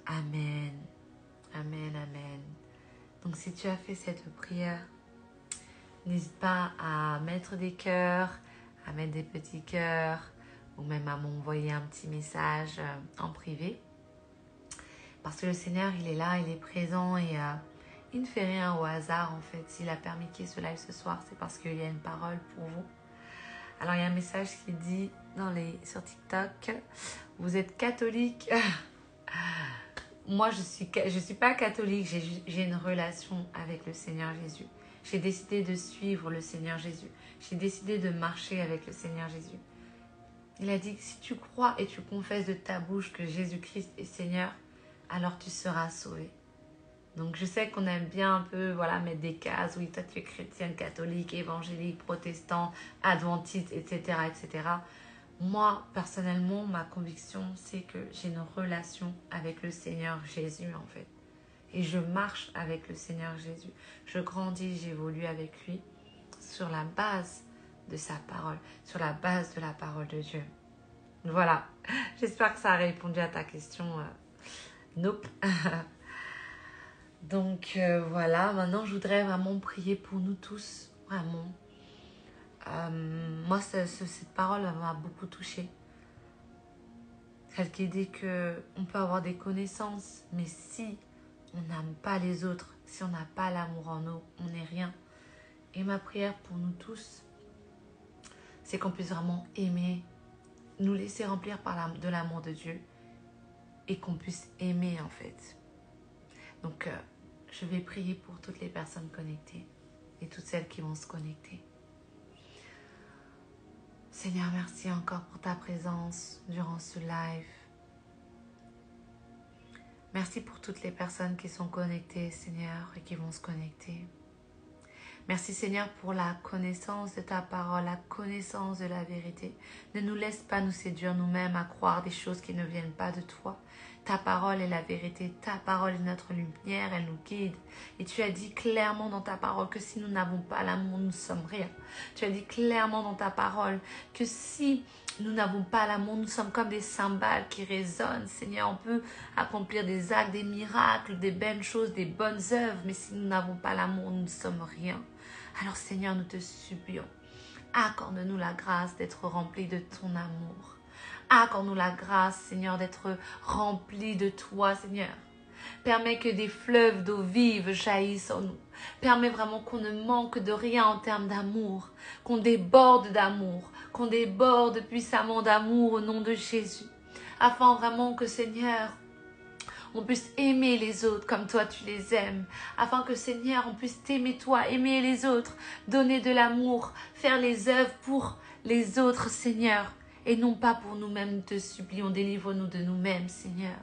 Speaker 1: Amen. Amen, amen. Donc si tu as fait cette prière, n'hésite pas à mettre des cœurs, à mettre des petits cœurs ou même à m'envoyer un petit message en privé. Parce que le Seigneur, il est là, il est présent et il ne fait rien au hasard en fait. S'il a permis qu'il y ait ce live ce soir, c'est parce qu'il y a une parole pour vous. Alors il y a un message qui dit sur TikTok, vous êtes catholique. Moi je suis pas catholique, j'ai une relation avec le Seigneur Jésus. J'ai décidé de suivre le Seigneur Jésus. J'ai décidé de marcher avec le Seigneur Jésus. Il a dit que si tu crois et tu confesses de ta bouche que Jésus-Christ est Seigneur, alors tu seras sauvé. Donc je sais qu'on aime bien un peu mettre des cases. Oui, toi tu es chrétienne, catholique, évangélique, protestant, adventiste, etc., etc. Moi, personnellement, ma conviction, c'est que j'ai une relation avec le Seigneur Jésus, en fait. Et je marche avec le Seigneur Jésus. Je grandis, j'évolue avec lui sur la base de sa parole, sur la base de la parole de Dieu. Voilà. J'espère que ça a répondu à ta question. Nope. Donc voilà, maintenant je voudrais vraiment prier pour nous tous, vraiment. Moi, cette parole m'a beaucoup touchée. Celle qui dit qu'on peut avoir des connaissances, mais si on n'aime pas les autres, si on n'a pas l'amour en nous, on n'est rien. Et ma prière pour nous tous, c'est qu'on puisse vraiment aimer, nous laisser remplir de l'amour de Dieu et qu'on puisse aimer en fait. Donc, je vais prier pour toutes les personnes connectées et toutes celles qui vont se connecter. Seigneur, merci encore pour ta présence durant ce live. Merci pour toutes les personnes qui sont connectées, Seigneur, et qui vont se connecter. Merci, Seigneur, pour la connaissance de ta parole, la connaissance de la vérité. Ne nous laisse pas nous séduire nous-mêmes à croire des choses qui ne viennent pas de toi. Ta parole est la vérité, ta parole est notre lumière, elle nous guide. Et tu as dit clairement dans ta parole que si nous n'avons pas l'amour, nous ne sommes rien. Tu as dit clairement dans ta parole que si nous n'avons pas l'amour, nous sommes comme des cymbales qui résonnent. Seigneur, on peut accomplir des actes, des miracles, des belles choses, des bonnes œuvres, mais si nous n'avons pas l'amour, nous ne sommes rien. Alors Seigneur, nous te supplions, accorde-nous la grâce d'être remplis de ton amour. Accorde-nous la grâce, Seigneur, d'être remplis de toi, Seigneur. Permets que des fleuves d'eau vive jaillissent en nous. Permets vraiment qu'on ne manque de rien en termes d'amour, qu'on déborde d'amour, qu'on déborde puissamment d'amour au nom de Jésus. Afin vraiment que, Seigneur, on puisse aimer les autres comme toi tu les aimes. Afin que, Seigneur, on puisse t'aimer toi, aimer les autres, donner de l'amour, faire les œuvres pour les autres, Seigneur. Et non pas pour nous-mêmes, nous te supplions, délivre-nous de nous-mêmes, Seigneur.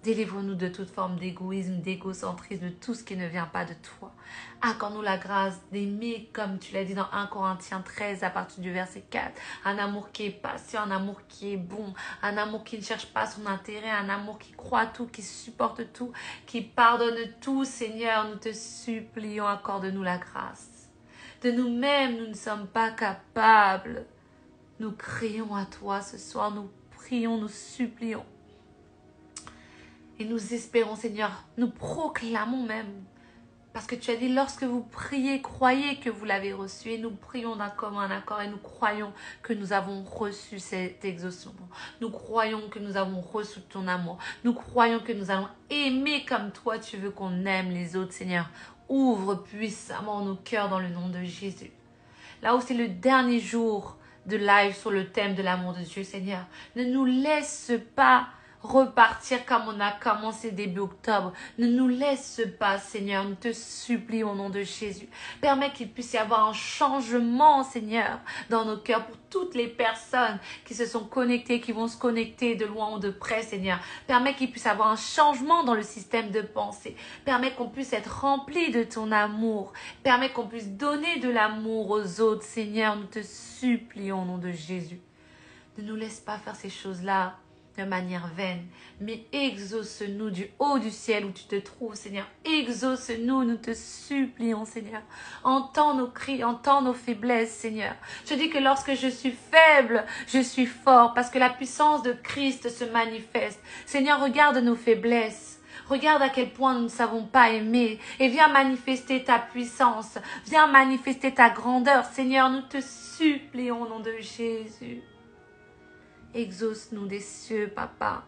Speaker 1: Délivre-nous de toute forme d'égoïsme, d'égocentrisme, de tout ce qui ne vient pas de toi. Accorde-nous la grâce d'aimer, comme tu l'as dit dans 1 Corinthiens 13, à partir du verset 4. Un amour qui est patient, un amour qui est bon, un amour qui ne cherche pas son intérêt, un amour qui croit tout, qui supporte tout, qui pardonne tout. Seigneur, nous te supplions, accorde-nous la grâce. De nous-mêmes, nous ne sommes pas capables. Nous crions à toi ce soir, nous prions, nous supplions. Et nous espérons, Seigneur, nous proclamons même. Parce que tu as dit, lorsque vous priez, croyez que vous l'avez reçu. Et nous prions d'un commun accord et nous croyons que nous avons reçu cet exaucement. Nous croyons que nous avons reçu ton amour. Nous croyons que nous allons aimer comme toi tu veux qu'on aime les autres, Seigneur. Ouvre puissamment nos cœurs dans le nom de Jésus. Là où c'est le dernier jour de live sur le thème de l'amour de Dieu, Seigneur, ne nous laisse pas repartir comme on a commencé début octobre. Ne nous laisse pas, Seigneur, nous te supplions au nom de Jésus. Permets qu'il puisse y avoir un changement, Seigneur, dans nos cœurs pour toutes les personnes qui se sont connectées, qui vont se connecter de loin ou de près, Seigneur. Permets qu'il puisse y avoir un changement dans le système de pensée. Permets qu'on puisse être rempli de ton amour. Permets qu'on puisse donner de l'amour aux autres, Seigneur. Nous te supplions au nom de Jésus. Ne nous laisse pas faire ces choses-là de manière vaine, mais exauce-nous du haut du ciel où tu te trouves, Seigneur. Exauce-nous, nous te supplions, Seigneur. Entends nos cris, entends nos faiblesses, Seigneur. Je dis que lorsque je suis faible, je suis fort, parce que la puissance de Christ se manifeste. Seigneur, regarde nos faiblesses. Regarde à quel point nous ne savons pas aimer et viens manifester ta puissance. Viens manifester ta grandeur, Seigneur. Nous te supplions au nom de Jésus. Exauce-nous des cieux, Papa.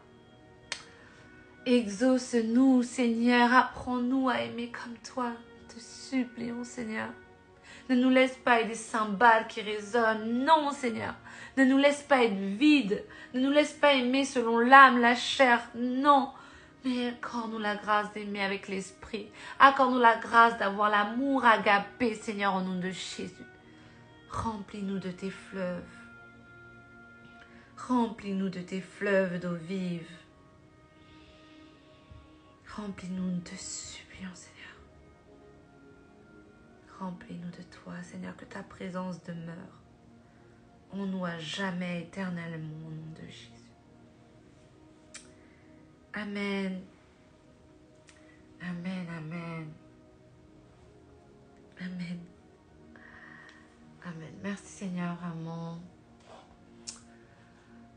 Speaker 1: Exauce-nous, Seigneur. Apprends-nous à aimer comme toi. Nous te supplions, Seigneur. Ne nous laisse pas être des cymbales qui résonnent. Non, Seigneur. Ne nous laisse pas être vides. Ne nous laisse pas aimer selon l'âme, la chair. Non. Mais accorde-nous la grâce d'aimer avec l'esprit. Accorde-nous la grâce d'avoir l'amour agapé, Seigneur, au nom de Jésus. Remplis-nous de tes fleuves. Remplis-nous de tes fleuves d'eau vive. Remplis-nous, nous te supplions, Seigneur. Remplis-nous de toi, Seigneur, que ta présence demeure en nous à jamais, éternellement, au nom de Jésus. Amen. Amen, amen. Amen. Amen. Merci, Seigneur, vraiment.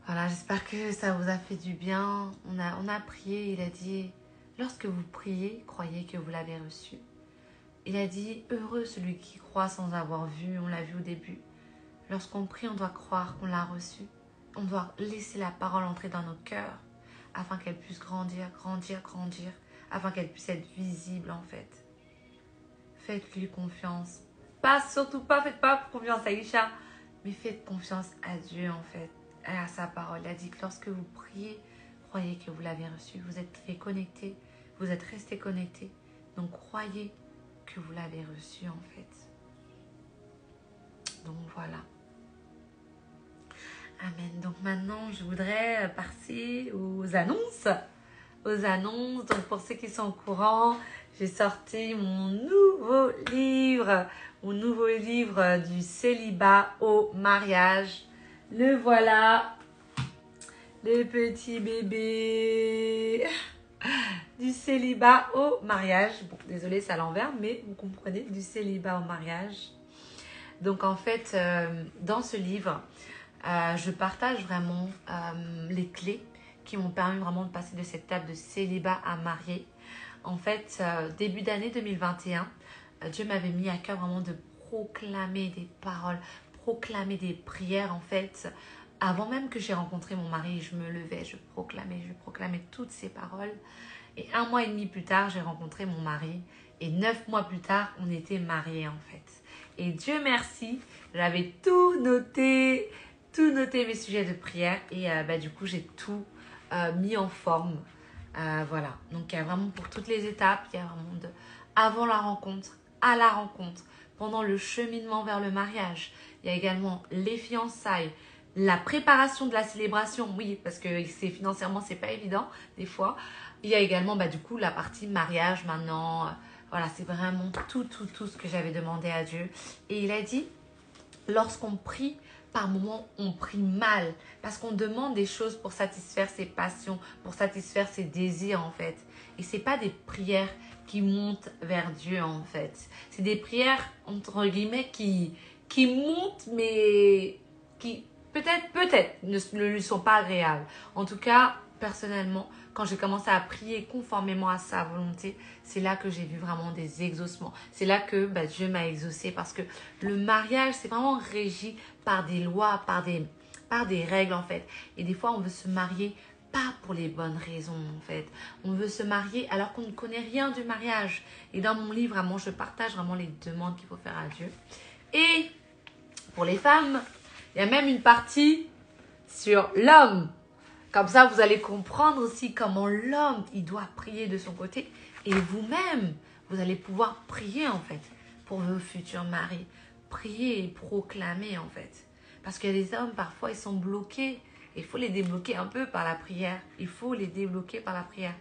Speaker 1: Voilà, j'espère que ça vous a fait du bien. On a prié, il a dit, lorsque vous priez, croyez que vous l'avez reçu. Il a dit, heureux celui qui croit sans avoir vu, on l'a vu au début. Lorsqu'on prie, on doit croire qu'on l'a reçu. On doit laisser la parole entrer dans nos cœurs afin qu'elle puisse grandir, grandir, grandir, afin qu'elle puisse être visible en fait. Faites-lui confiance. Surtout pas, faites pas confiance à Isha, mais faites confiance à Dieu en fait. À sa parole. Il a dit que lorsque vous priez, croyez que vous l'avez reçu. Vous êtes fait connecter, vous êtes resté connecté. Donc croyez que vous l'avez reçu en fait. Donc voilà. Amen. Donc maintenant, je voudrais passer aux annonces. aux annonces. Donc pour ceux qui sont au courant, j'ai sorti mon nouveau livre du célibat au mariage. Le voilà, le petit bébé du célibat au mariage. Bon, désolé, c'est à l'envers, mais vous comprenez, du célibat au mariage. Donc en fait, dans ce livre, je partage vraiment les clés qui m'ont permis vraiment de passer de cette étape de célibat à marié. En fait, début d'année 2021, Dieu m'avait mis à cœur vraiment de proclamer des paroles, proclamer des prières en fait. Avant même que j'ai rencontré mon mari, je me levais, je proclamais toutes ces paroles. Et 1 mois et demi plus tard, j'ai rencontré mon mari. Et 9 mois plus tard, on était mariés en fait. Et Dieu merci, j'avais tout noté mes sujets de prière. Et du coup, j'ai tout mis en forme. Voilà. Donc, il y a vraiment pour toutes les étapes, il y a vraiment avant la rencontre, à la rencontre, pendant le cheminement vers le mariage. Il y a également les fiançailles, la préparation de la célébration, oui, parce que financièrement, c'est pas évident des fois. Il y a également du coup la partie mariage maintenant. Voilà, c'est vraiment tout ce que j'avais demandé à Dieu. Et il a dit, lorsqu'on prie, par moments, on prie mal. Parce qu'on demande des choses pour satisfaire ses passions, pour satisfaire ses désirs en fait. Et ce n'est pas des prières qui montent vers Dieu en fait. C'est des prières, entre guillemets, qui montent, mais qui peut-être ne lui sont pas agréables. En tout cas, personnellement, quand j'ai commencé à prier conformément à sa volonté, c'est là que j'ai vu vraiment des exaucements. C'est là que Dieu m'a exaucé parce que le mariage, c'est vraiment régi par des lois, par des règles en fait. Et des fois, on veut se marier pas pour les bonnes raisons en fait. On veut se marier alors qu'on ne connaît rien du mariage. Et dans mon livre, vraiment, je partage vraiment les demandes qu'il faut faire à Dieu. Et pour les femmes, il y a même une partie sur l'homme. Comme ça, vous allez comprendre aussi comment l'homme, il doit prier de son côté. Et vous-même, vous allez pouvoir prier en fait pour vos futurs maris. Prier et proclamer en fait. Parce qu'il y a des hommes, parfois, ils sont bloqués. Il faut les débloquer un peu par la prière. Il faut les débloquer par la prière.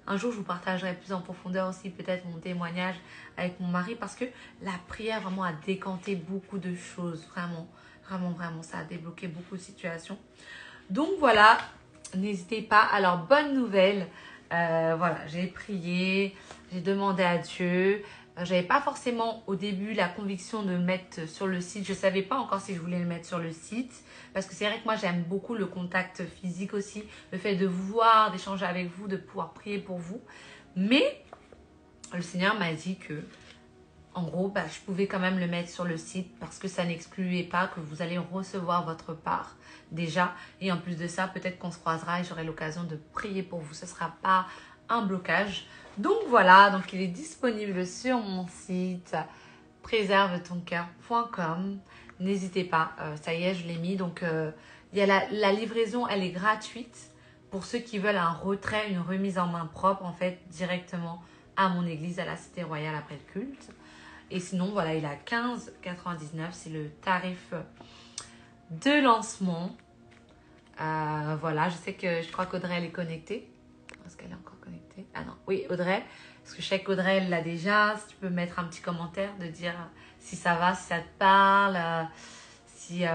Speaker 1: Un jour, je vous partagerai plus en profondeur aussi peut-être mon témoignage avec mon mari. Parce que la prière vraiment a décanté beaucoup de choses. Vraiment, ça a débloqué beaucoup de situations. Donc voilà. N'hésitez pas. Alors, bonne nouvelle. Voilà, j'ai prié, j'ai demandé à Dieu. J'avais pas forcément au début la conviction de mettre sur le site. Je savais pas encore si je voulais le mettre sur le site. Parce que c'est vrai que moi, j'aime beaucoup le contact physique aussi. Le fait de vous voir, d'échanger avec vous, de pouvoir prier pour vous. Mais le Seigneur m'a dit que, en gros, je pouvais quand même le mettre sur le site parce que ça n'excluait pas que vous allez recevoir votre part déjà. Et en plus de ça, peut-être qu'on se croisera et j'aurai l'occasion de prier pour vous. Ce ne sera pas un blocage. Donc voilà, donc il est disponible sur mon site préservetoncoeur.com. N'hésitez pas, ça y est, je l'ai mis. Donc il y a la livraison, elle est gratuite pour ceux qui veulent un retrait, une remise en main propre en fait directement à mon église, à la Cité Royale après le culte. Et sinon, voilà, il a 15,99. C'est le tarif de lancement. Voilà, je crois qu'Audrey, elle est connectée. Est-ce qu'elle est encore connectée? Ah non, oui, Audrey. Parce que je sais qu'Audrey, elle l'a déjà. Si tu peux mettre un petit commentaire de dire si ça va, si ça te parle, si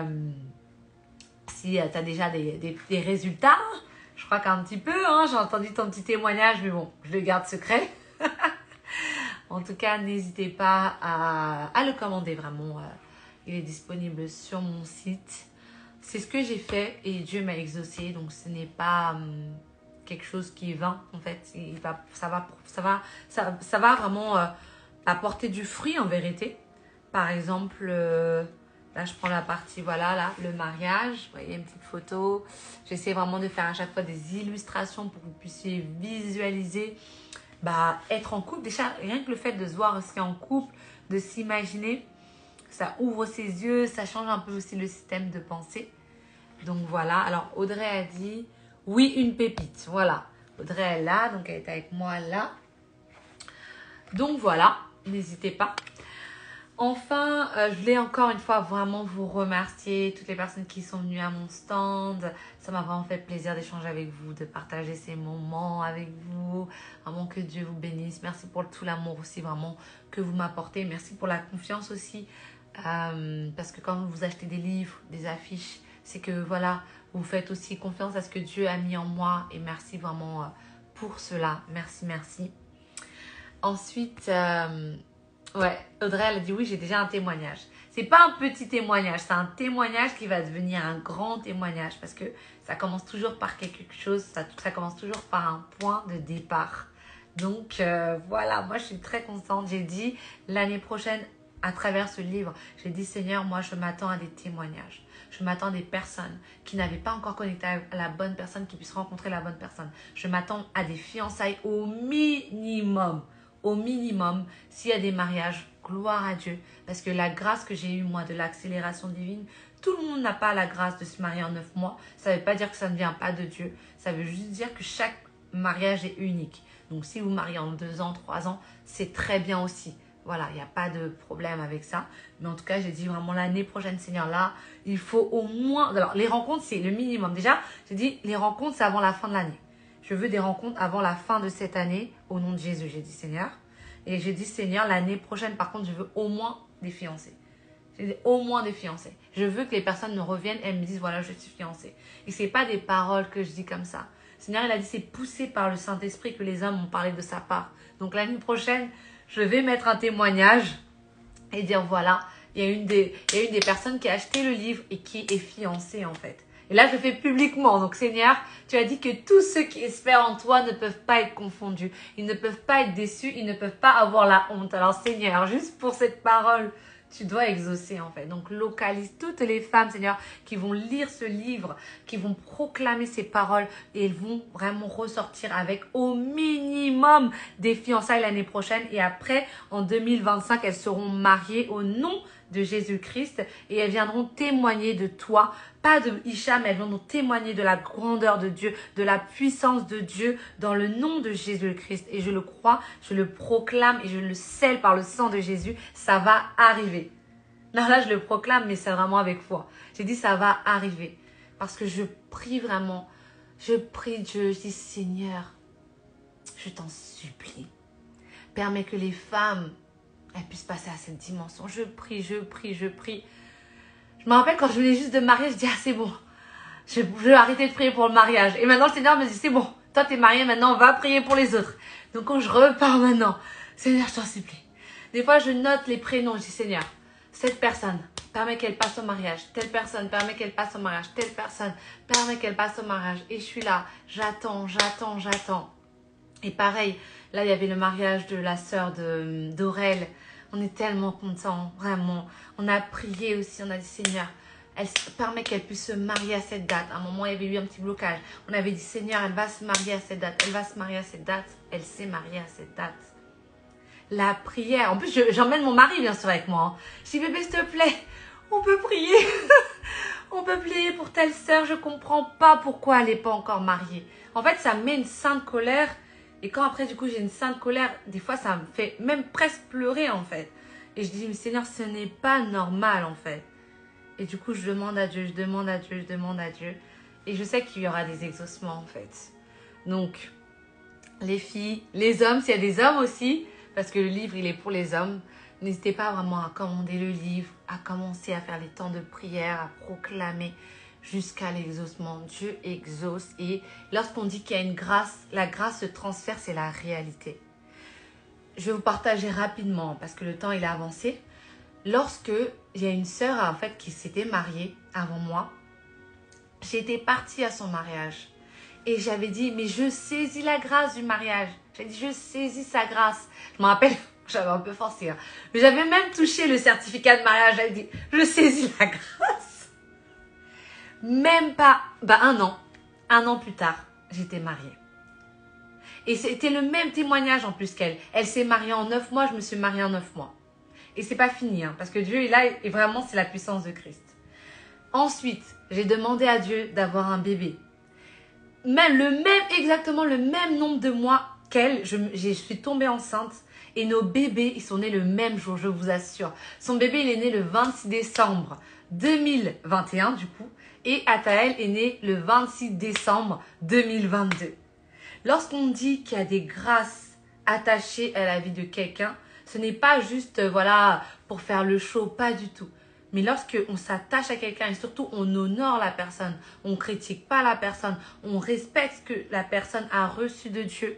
Speaker 1: tu as déjà des résultats. Je crois qu'un petit peu, hein, j'ai entendu ton petit témoignage, mais bon, je le garde secret. En tout cas, n'hésitez pas à le commander vraiment. Il est disponible sur mon site. C'est ce que j'ai fait et Dieu m'a exaucé. Donc, ce n'est pas quelque chose qui est vain en fait. Ça va vraiment apporter du fruit en vérité. Par exemple, là, je prends la partie, voilà, là, le mariage. Vous voyez, une petite photo. J'essaie vraiment de faire à chaque fois des illustrations pour que vous puissiez visualiser être en couple. Déjà, rien que le fait de se voir aussi en couple, de s'imaginer, ça ouvre ses yeux, ça change un peu aussi le système de pensée. Donc voilà, alors Audrey a dit, oui, une pépite. Voilà, Audrey est là, donc elle est avec moi là. Donc voilà, n'hésitez pas. Enfin, je voulais encore une fois vraiment vous remercier, toutes les personnes qui sont venues à mon stand. Ça m'a vraiment fait plaisir d'échanger avec vous, de partager ces moments avec vous. Vraiment que Dieu vous bénisse. Merci pour tout l'amour aussi vraiment que vous m'apportez. Merci pour la confiance aussi. Parce que quand vous achetez des livres, des affiches, c'est que voilà, vous faites aussi confiance à ce que Dieu a mis en moi. Et merci vraiment pour cela. Merci, merci. Ensuite... ouais, Audrey, elle a dit oui, j'ai déjà un témoignage. C'est pas un petit témoignage, c'est un témoignage qui va devenir un grand témoignage parce que ça commence toujours par quelque chose, ça commence toujours par un point de départ. Donc voilà, moi je suis très contente. J'ai dit l'année prochaine, à travers ce livre, j'ai dit Seigneur, moi je m'attends à des témoignages. Je m'attends à des personnes qui n'avaient pas encore connecté à la bonne personne, qui puissent rencontrer la bonne personne. Je m'attends à des fiançailles au minimum. Au minimum, s'il y a des mariages, gloire à Dieu. Parce que la grâce que j'ai eue, moi, de l'accélération divine, tout le monde n'a pas la grâce de se marier en 9 mois. Ça ne veut pas dire que ça ne vient pas de Dieu. Ça veut juste dire que chaque mariage est unique. Donc, si vous mariez en 2 ans, 3 ans, c'est très bien aussi. Voilà, il n'y a pas de problème avec ça. Mais en tout cas, j'ai dit vraiment l'année prochaine, Seigneur, là, il faut au moins... Alors, les rencontres, c'est le minimum. Déjà, j'ai dit, les rencontres, c'est avant la fin de l'année. Je veux des rencontres avant la fin de cette année, au nom de Jésus, j'ai dit Seigneur. Et j'ai dit Seigneur, l'année prochaine, par contre, je veux au moins des fiancés. J'ai dit au moins des fiancés. Je veux que les personnes me reviennent et me disent, voilà, je suis fiancée. Et ce n'est pas des paroles que je dis comme ça. Seigneur, il a dit, c'est poussé par le Saint-Esprit que les hommes ont parlé de sa part. Donc l'année prochaine, je vais mettre un témoignage et dire, voilà, il y a une des personnes qui a acheté le livre et qui est fiancée en fait. Et là, je le fais publiquement. Donc, Seigneur, tu as dit que tous ceux qui espèrent en toi ne peuvent pas être confondus. Ils ne peuvent pas être déçus. Ils ne peuvent pas avoir la honte. Alors, Seigneur, juste pour cette parole, tu dois exaucer en fait. Donc, localise toutes les femmes, Seigneur, qui vont lire ce livre, qui vont proclamer ces paroles et elles vont vraiment ressortir avec au minimum des fiançailles l'année prochaine. Et après, en 2025, elles seront mariées au nom de Jésus-Christ et elles viendront témoigner de toi, pas de Isha, mais elles viendront témoigner de la grandeur de Dieu, de la puissance de Dieu dans le nom de Jésus-Christ. Et je le crois, je le proclame et je le scelle par le sang de Jésus, ça va arriver. Non, là, je le proclame, mais c'est vraiment avec foi. J'ai dit, ça va arriver. Parce que je prie vraiment, je prie Dieu, je dis, Seigneur, je t'en supplie, permets que les femmes elles puissent passer à cette dimension. Je prie, je prie, je prie. Je me rappelle quand je venais juste de me marier, je dis, ah c'est bon, je vais arrêter de prier pour le mariage. Et maintenant le Seigneur me dit, c'est bon, toi t'es marié, maintenant on va prier pour les autres. Donc quand je repars maintenant, Seigneur, je t'en supplie. Des fois je note les prénoms, je dis, Seigneur, cette personne, permets qu'elle passe au mariage. Telle personne, permets qu'elle passe au mariage. Telle personne, permets qu'elle passe au mariage. Et je suis là, j'attends, j'attends, j'attends. Et pareil, là, il y avait le mariage de la sœur d'Aurel. On est tellement contents, vraiment. On a prié aussi, on a dit, Seigneur, elle permet qu'elle puisse se marier à cette date. À un moment, il y avait eu un petit blocage. On avait dit, Seigneur, elle va se marier à cette date. Elle va se marier à cette date. Elle s'est mariée à cette date. La prière. En plus, j'emmène mon mari, bien sûr, avec moi. Je dis, bébé, s'il te plaît, on peut prier. On peut prier pour telle sœur. Je ne comprends pas pourquoi elle n'est pas encore mariée. En fait, ça met une sainte colère. Et quand après, du coup, j'ai une sainte colère, des fois, ça me fait même presque pleurer, en fait. Et je dis, mais Seigneur, ce n'est pas normal, en fait. Et du coup, je demande à Dieu, je demande à Dieu, je demande à Dieu. Et je sais qu'il y aura des exaucements, en fait. Donc, les filles, les hommes, s'il y a des hommes aussi, parce que le livre, il est pour les hommes, n'hésitez pas vraiment à commander le livre, à commencer à faire les temps de prière, à proclamer jusqu'à l'exaucement. Dieu exauce. Et lorsqu'on dit qu'il y a une grâce, la grâce se transfère, c'est la réalité. Je vais vous partager rapidement parce que le temps il a avancé. Lorsque il y a une sœur en fait qui s'était mariée avant moi, j'étais partie à son mariage et j'avais dit mais je saisis la grâce du mariage. J'ai dit je saisis sa grâce. Je me rappelle, j'avais un peu forcé, hein. Mais j'avais même touché le certificat de mariage. J'avais dit je saisis la grâce. Même pas, un an plus tard, j'étais mariée. Et c'était le même témoignage en plus qu'elle. Elle s'est mariée en 9 mois, je me suis mariée en 9 mois. Et c'est pas fini, hein, parce que Dieu est là et vraiment c'est la puissance de Christ. Ensuite, j'ai demandé à Dieu d'avoir un bébé. Exactement le même nombre de mois qu'elle, je suis tombée enceinte et nos bébés, ils sont nés le même jour, je vous assure. Son bébé, il est né le 26 décembre 2021 du coup, et Ataël est né le 26 décembre 2022. Lorsqu'on dit qu'il y a des grâces attachées à la vie de quelqu'un, ce n'est pas juste voilà pour faire le show, pas du tout. Mais lorsque on s'attache à quelqu'un et surtout on honore la personne, on critique pas la personne, on respecte ce que la personne a reçu de Dieu.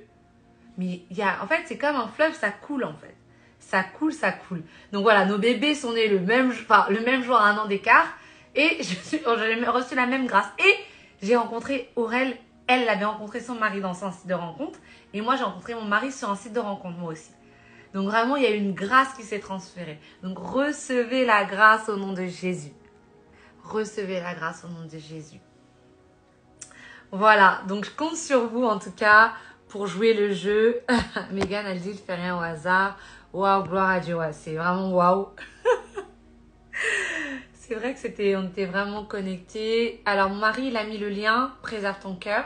Speaker 1: Mais en fait, c'est comme un fleuve, ça coule en fait. Ça coule, ça coule. Donc voilà, nos bébés sont nés le même jour à 1 an d'écart et j'ai reçu la même grâce. Et j'ai rencontré Aurel, elle avait rencontré son mari dans un site de rencontre et moi j'ai rencontré mon mari sur un site de rencontre moi aussi. Donc vraiment, il y a une grâce qui s'est transférée. Donc recevez la grâce au nom de Jésus. Recevez la grâce au nom de Jésus. Voilà, donc je compte sur vous en tout cas pour jouer le jeu. Megan, elle dit, je fais rien au hasard. Waouh, gloire à Dieu, ouais, c'est vraiment waouh. C'est vrai que on était vraiment connectés. Alors mon mari, il a mis le lien, préserve ton cœur.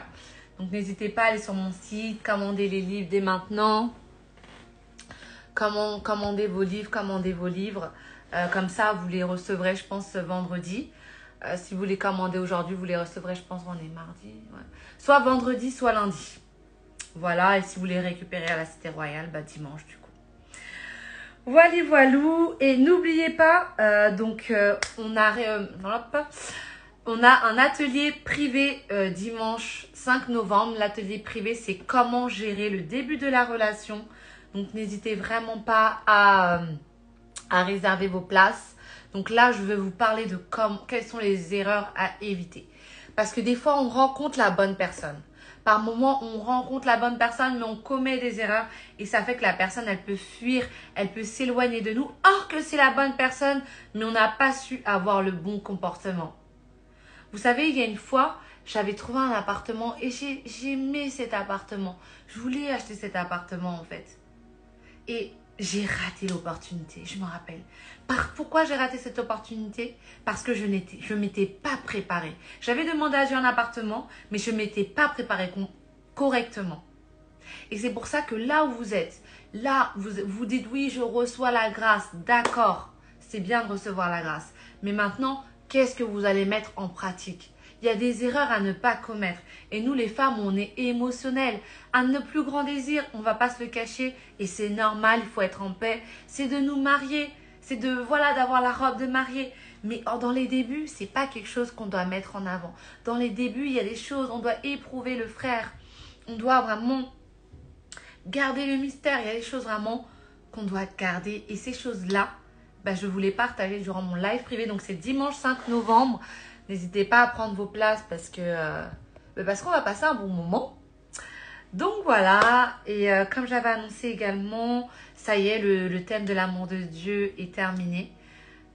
Speaker 1: Donc n'hésitez pas à aller sur mon site, commander les livres dès maintenant. Commandez vos livres. Comme ça, vous les recevrez, je pense, vendredi. Si vous les commandez aujourd'hui, vous les recevrez, je pense, on est mardi. Ouais. Soit vendredi, soit lundi. Voilà, et si vous les récupérez à la Cité Royale, bah, dimanche, du coup. Voilà, voilou. Et n'oubliez pas, on a un atelier privé dimanche 5 novembre. L'atelier privé, c'est comment gérer le début de la relation. Donc, n'hésitez vraiment pas à réserver vos places. Donc là, je vais vous parler de quelles sont les erreurs à éviter. Parce que des fois, on rencontre la bonne personne. Par moments, on rencontre la bonne personne, mais on commet des erreurs. Et ça fait que la personne, elle peut fuir, elle peut s'éloigner de nous. Or que c'est la bonne personne, mais on n'a pas su avoir le bon comportement. Vous savez, il y a une fois, j'avais trouvé un appartement et j'aimais cet appartement. Je voulais acheter cet appartement en fait. Et j'ai raté l'opportunité, je me rappelle. Pourquoi j'ai raté cette opportunité? Parce que je ne m'étais pas préparée. J'avais demandé à Dieu un appartement, mais je ne m'étais pas préparée correctement. Et c'est pour ça que là où vous êtes, là, vous dites oui, je reçois la grâce. D'accord, c'est bien de recevoir la grâce. Mais maintenant, qu'est-ce que vous allez mettre en pratique? Il y a des erreurs à ne pas commettre. Et nous, les femmes, on est émotionnelles. Un de nos plus grands désirs, on ne va pas se le cacher. Et c'est normal, il faut être en paix. C'est de nous marier. C'est d'avoir la robe de mariée. Mais dans les débuts, ce n'est pas quelque chose qu'on doit mettre en avant. Dans les débuts, il y a des choses, on doit éprouver le frère. On doit vraiment garder le mystère. Il y a des choses vraiment qu'on doit garder. Et ces choses-là, je vous les partager durant mon live privé. Donc, c'est dimanche 5 novembre. N'hésitez pas à prendre vos places parce qu'on va passer un bon moment. Donc voilà, et comme j'avais annoncé également, ça y est, le thème de l'amour de Dieu est terminé.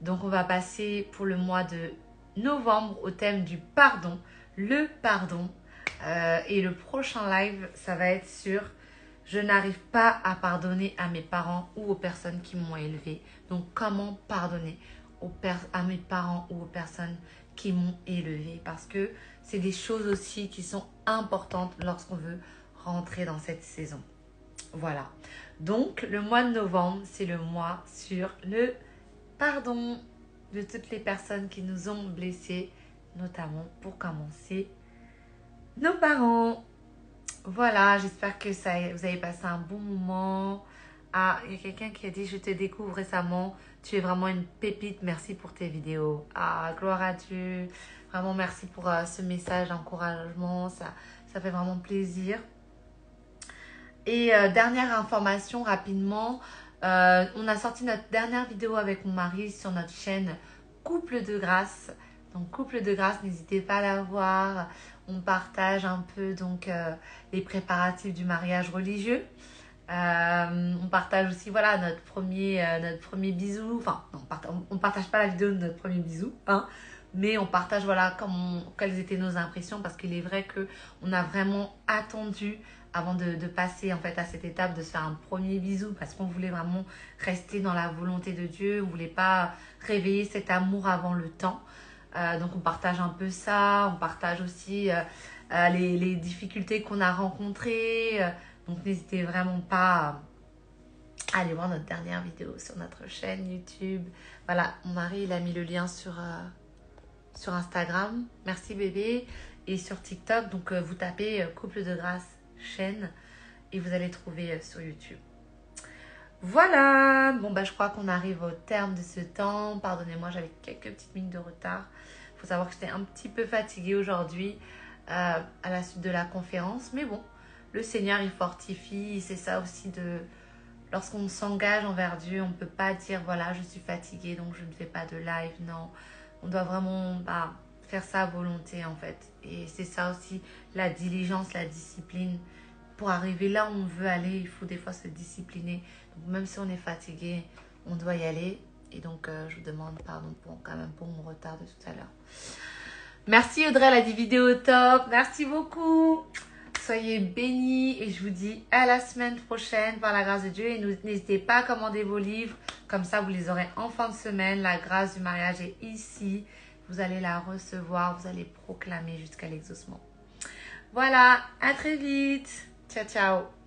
Speaker 1: Donc on va passer pour le mois de novembre au thème du pardon, le pardon. Et le prochain live, ça va être sur « Je n'arrive pas à pardonner à mes parents ou aux personnes qui m'ont élevé ». Donc comment pardonner à mes parents ou aux personnes qui m'ont élevé, parce que c'est des choses aussi qui sont importantes lorsqu'on veut rentrer dans cette saison. Voilà. Donc, le mois de novembre, c'est le mois sur le pardon de toutes les personnes qui nous ont blessés, notamment pour commencer nos parents. Voilà, j'espère que vous avez passé un bon moment. Ah, il y a quelqu'un qui a dit « Je te découvre récemment. Tu es vraiment une pépite. Merci pour tes vidéos. » Ah, gloire à Dieu. Vraiment, merci pour ce message d'encouragement. Ça fait vraiment plaisir. Et dernière information rapidement. On a sorti notre dernière vidéo avec mon mari sur notre chaîne Couple de Grâce. Donc, Couple de Grâce, n'hésitez pas à la voir. On partage un peu les préparatifs du mariage religieux. On partage aussi notre premier bisou. Enfin, non, on partage pas la vidéo de notre premier bisou, hein, mais on partage quelles étaient nos impressions, parce qu'il est vrai qu'on a vraiment attendu avant de passer en fait à cette étape de se faire un premier bisou, parce qu'on voulait vraiment rester dans la volonté de Dieu. On voulait pas réveiller cet amour avant le temps. Donc on partage un peu ça. On partage aussi les difficultés qu'on a rencontrées. Donc n'hésitez vraiment pas à aller voir notre dernière vidéo sur notre chaîne YouTube. Voilà, mon mari il a mis le lien sur Instagram. Merci bébé. Et sur TikTok, donc vous tapez Couple de Grâce chaîne et vous allez trouver sur YouTube. Voilà, bon bah je crois qu'on arrive au terme de ce temps. Pardonnez-moi, j'avais quelques petites minutes de retard. Il faut savoir que j'étais un petit peu fatiguée aujourd'hui à la suite de la conférence. Mais bon, le Seigneur il fortifie. C'est ça aussi de... Lorsqu'on s'engage envers Dieu, on ne peut pas dire voilà je suis fatiguée donc je ne fais pas de live. Non, on doit vraiment faire sa volonté en fait. Et c'est ça aussi la diligence, la discipline. Pour arriver là où on veut aller, il faut des fois se discipliner. Donc, même si on est fatigué, on doit y aller. Et donc, je vous demande pardon quand même pour mon retard de tout à l'heure. Merci Audrey, elle a dit vidéo top. Merci beaucoup. Soyez bénis et je vous dis à la semaine prochaine par la grâce de Dieu. Et n'hésitez pas à commander vos livres. Comme ça, vous les aurez en fin de semaine. La grâce du mariage est ici. Vous allez la recevoir. Vous allez proclamer jusqu'à l'exaucement. Voilà, à très vite. Ciao, ciao.